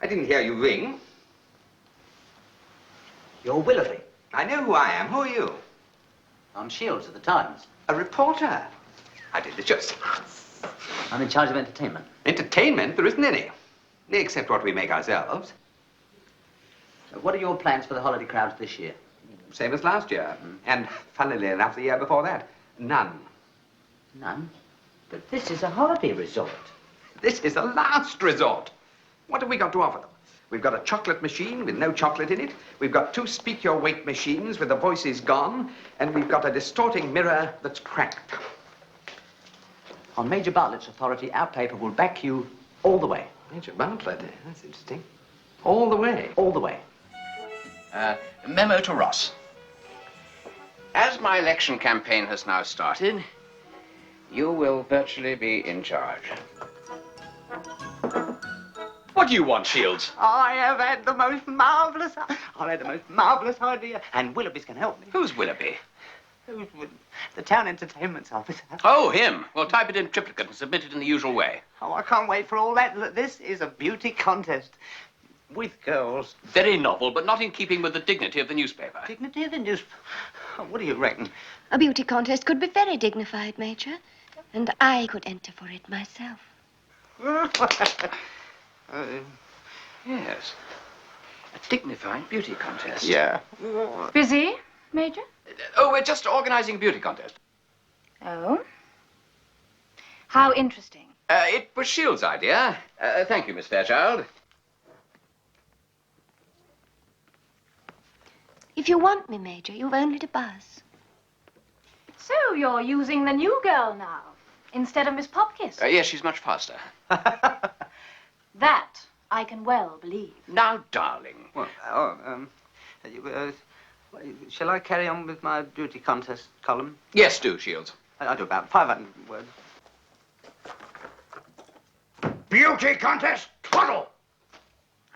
I didn't hear you ring. You're Willoughby. I know who I am. Who are you? I'm Shields of the Times. A reporter. I did the choice. I'm in charge of entertainment. Entertainment? There isn't any. Except what we make ourselves. What are your plans for the holiday crowds this year? Same as last year. And funnily enough, the year before that. None. None? But this is a holiday resort. This is a last resort. What have we got to offer them? We've got a chocolate machine with no chocolate in it. We've got 2 speak-your-weight machines with the voices gone. And we've got a distorting mirror that's cracked. On Major Bartlett's authority, our paper will back you all the way. Major Bartlett? That's interesting. All the way? All the way. Memo to Ross. As my election campaign has now started, you will virtually be in charge. What do you want, Shields? I have had the most marvellous idea. And Willoughby's can help me. Who's Willoughby? The town entertainment officer. Oh, him. Well, type it in triplicate and submit it in the usual way. Oh, I can't wait for all that. Look, this is a beauty contest. With girls. Very novel, but not in keeping with the dignity of the newspaper. Dignity of the newspaper? What do you reckon? A beauty contest could be very dignified, Major. And I could enter for it myself. Yes. A dignified beauty contest. Yeah. Busy, Major? Oh, we're just organizing a beauty contest. Oh? How interesting. It was Shields' idea. Thank you, Miss Fairchild. If you want me, Major, you've only to buzz. So you're using the new girl now, instead of Miss Popkiss? Yes, she's much faster. That I can well believe. Now, darling. Well, shall I carry on with my beauty contest column? Yes, do, Shields. I do about 500 words. Beauty contest, twaddle!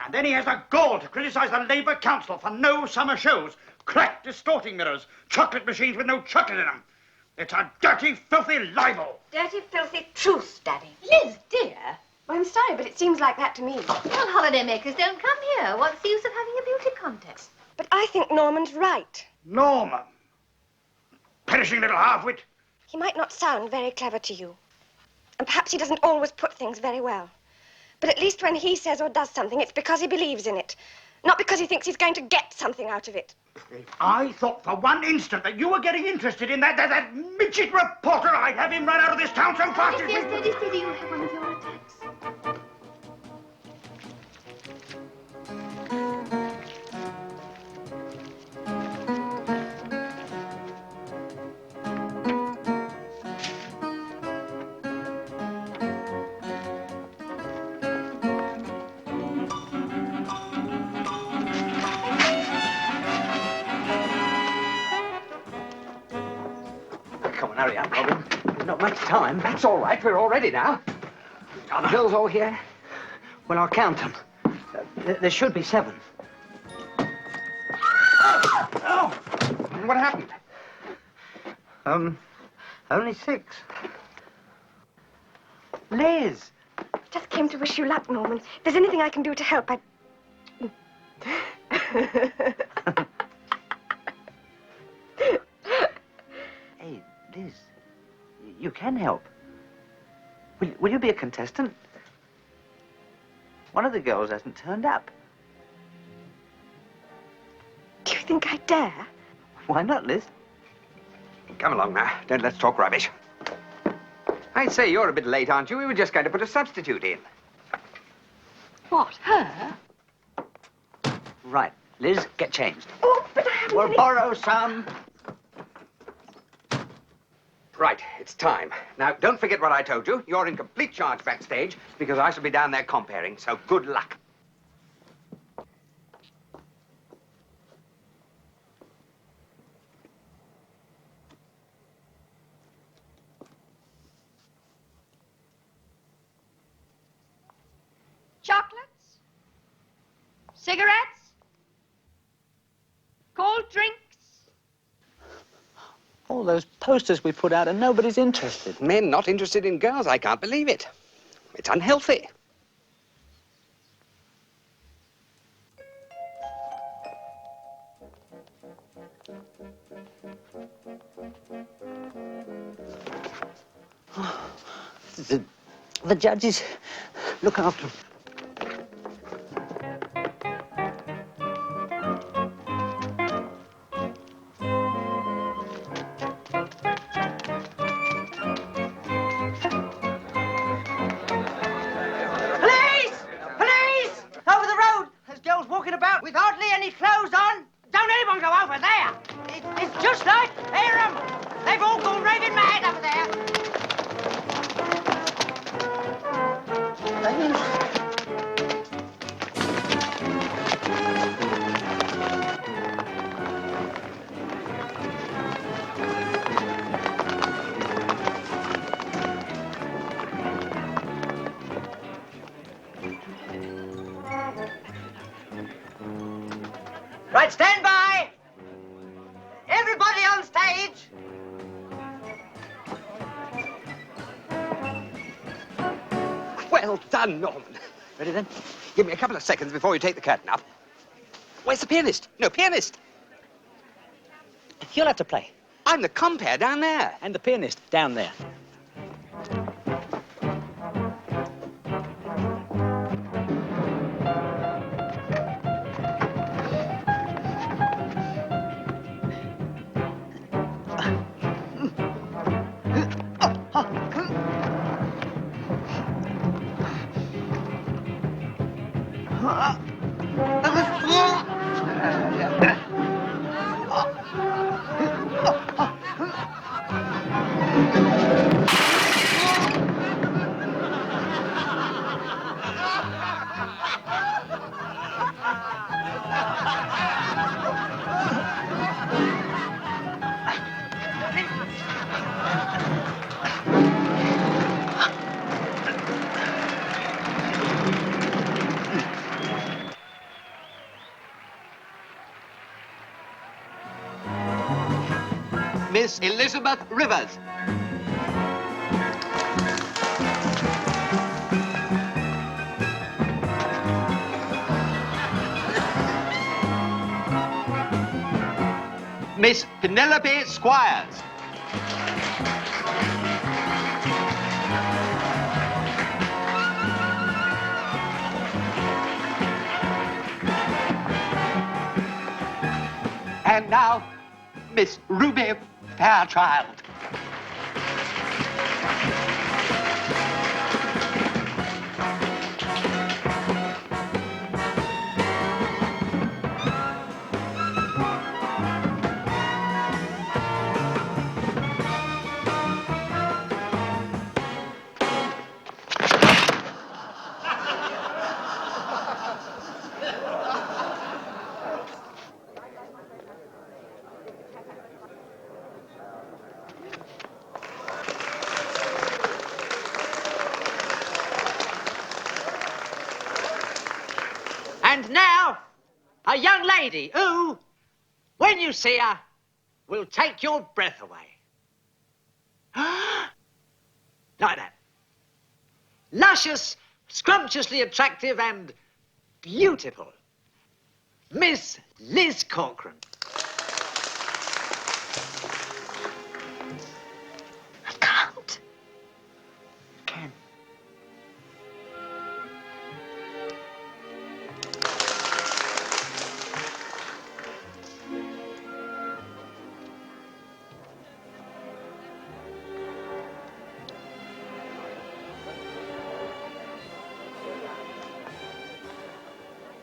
And then he has the gall to criticize the Labour Council for no summer shows, cracked distorting mirrors, chocolate machines with no chocolate in them. It's a dirty, filthy libel. Dirty, filthy truth, Daddy. Liz, dear. Well, I'm sorry, but it seems like that to me. Well, holidaymakers don't come here. What's the use of having a beauty contest? But I think Norman's right. Norman. Perishing little half-wit. He might not sound very clever to you. And perhaps he doesn't always put things very well. But at least when he says or does something, it's because he believes in it. Not because he thinks he's going to get something out of it. I thought for one instant that you were getting interested in that midget reporter. I'd have him run out of this town so fast. Steady, you have one of your attacks. Come on, hurry up, Robin. There's not much time. That's all right. We're all ready now. Are the bills all here? Well, I'll count them. There should be 7. Oh! What happened? Only 6. Liz! Just came to wish you luck, Norman. If there's anything I can do to help, I'd... Hey, Liz, you can help. Will you be a contestant? One of the girls hasn't turned up. Do you think I dare? Why not, Liz? Come along now. Don't let's talk rubbish. I'd say you're a bit late, aren't you? We were just going to put a substitute in. What, her? Right, Liz, get changed. Oh, but I haven't... We'll borrow some. Right, it's time. Now, don't forget what I told you. You're in complete charge backstage because I shall be down there comparing, so good luck. Chocolates? Cigarettes? Cold drinks? All those posters we put out and nobody's interested. Men not interested in girls, I can't believe it. It's unhealthy. The judges look after them. Police! Police! Over the road! There's girls walking about with hardly any clothes on. Don't anyone go over there! It's just like, hear 'em! They've all gone raving mad over there. Right, stand by! Everybody on stage! Well done, Norman. Ready then? Give me a couple of seconds before you take the curtain up. Where's the pianist? No, pianist. You'll have to play. I'm the compere down there. And the pianist down there. Miss Elizabeth Rivers. Miss Penelope Squires. And now, Miss Ruby Fairchild. And now, a young lady who, when you see her, will take your breath away. Like that. Luscious, scrumptiously attractive and beautiful. Miss Liz Corcoran. I can't. Can.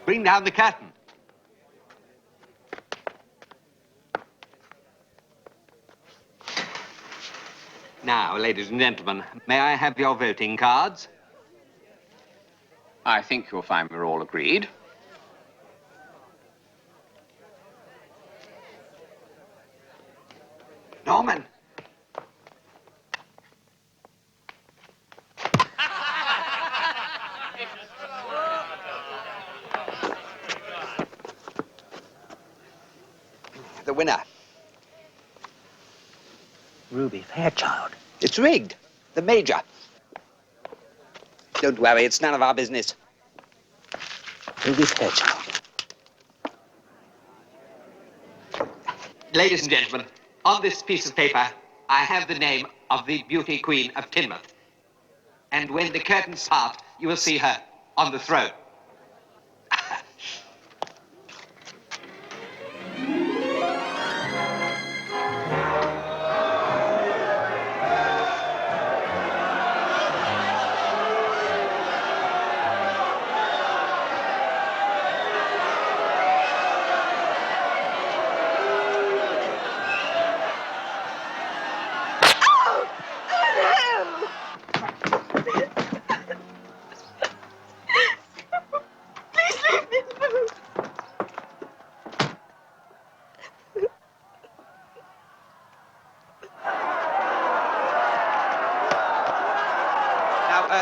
Bring down the curtain. Now, ladies and gentlemen, may I have your voting cards? I think you'll find we're all agreed. Norman. The winner. Ruby Fairchild. It's rigged. The Major. Don't worry, it's none of our business. Ruby Fairchild. Ladies and gentlemen, on this piece of paper, I have the name of the beauty queen of Tinmouth. And when the curtains part, you will see her on the throne.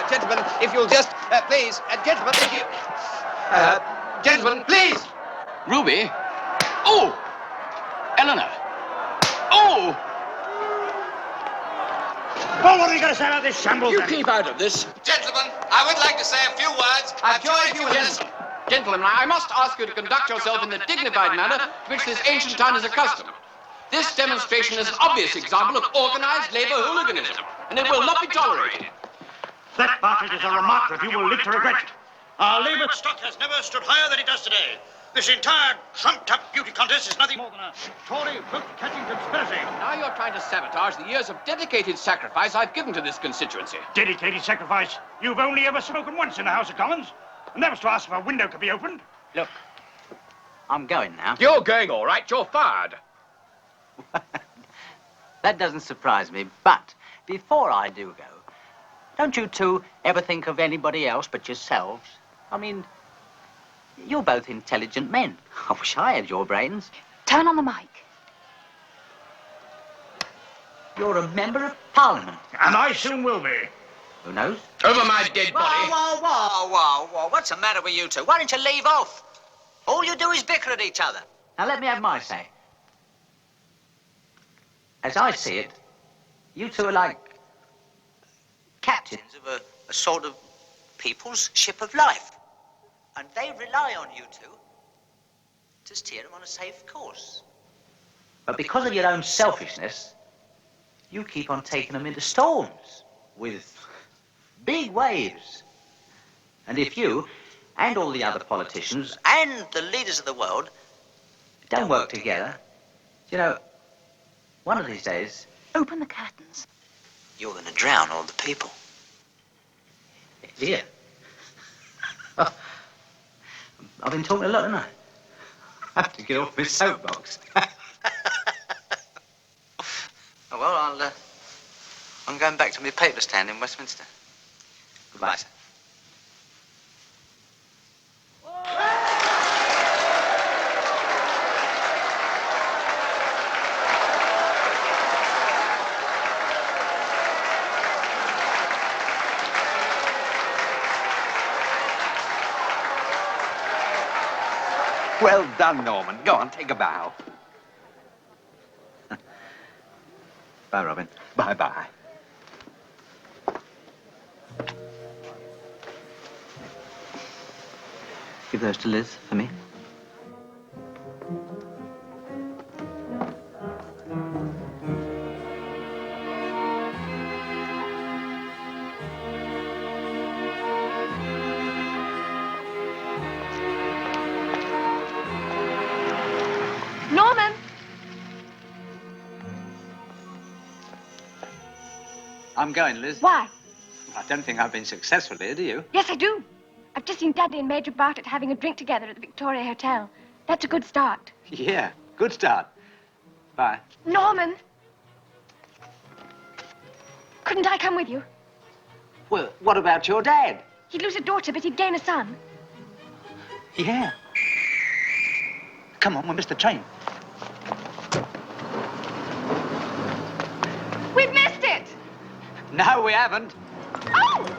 Gentlemen, if you'll just, please, gentlemen, if you... gentlemen, please! Ruby? Oh! Eleanor! Oh! Well, what are you going to say about this shambles? You keep out of this. Gentlemen, I would like to say a few words. I'm sure if you will listen. Gentlemen, I must ask you to conduct yourself in the dignified manner to which this ancient town is accustomed. This demonstration is an obvious example of organized labor hooliganism, and it will not be tolerated. That, Bartlett, is a remark that you will live to regret. Our labour stock has never stood higher than it does today. This entire trumped-up beauty contest is nothing more than a Tory vote-catching conspiracy. Now you're trying to sabotage the years of dedicated sacrifice I've given to this constituency. Dedicated sacrifice? You've only ever spoken once in the House of Commons, and that was to ask if a window could be opened. Look, I'm going now. You're going all right. You're fired. That doesn't surprise me, but before I do go, don't you two ever think of anybody else but yourselves? I mean, you're both intelligent men. I wish I had your brains. Turn on the mic. You're a member of Parliament. And I soon will be. Who knows? Over my dead body. Whoa. What's the matter with you two? Why don't you leave off? All you do is bicker at each other. Now let me have my say. as I see it, you two are like captains of a sort of people's ship of life. And they rely on you two to steer them on a safe course. But because of your own selfishness, you keep on taking them into storms with big waves. And if you and all the other politicians and the leaders of the world don't work together, you know, one of these days, Open the curtains. you're going to drown all the people. Here. Oh, I've been talking a lot, haven't I? I have to get off my soapbox. Well, I'm going back to my paper stand in Westminster. Goodbye, sir. Well done, Norman. Go on, take a bow. Bye, Robin. Bye-bye. Give those to Liz for me. Norman! I'm going, Liz. Why? I don't think I've been successful here, do you? Yes, I do. I've just seen Daddy and Major Bartlett having a drink together at the Victoria Hotel. That's a good start. Yeah, good start. Bye. Norman! Couldn't I come with you? Well, what about your dad? He'd lose a daughter, but he'd gain a son. Yeah. Come on, we'll miss the train. We've missed it! No, we haven't. Oh!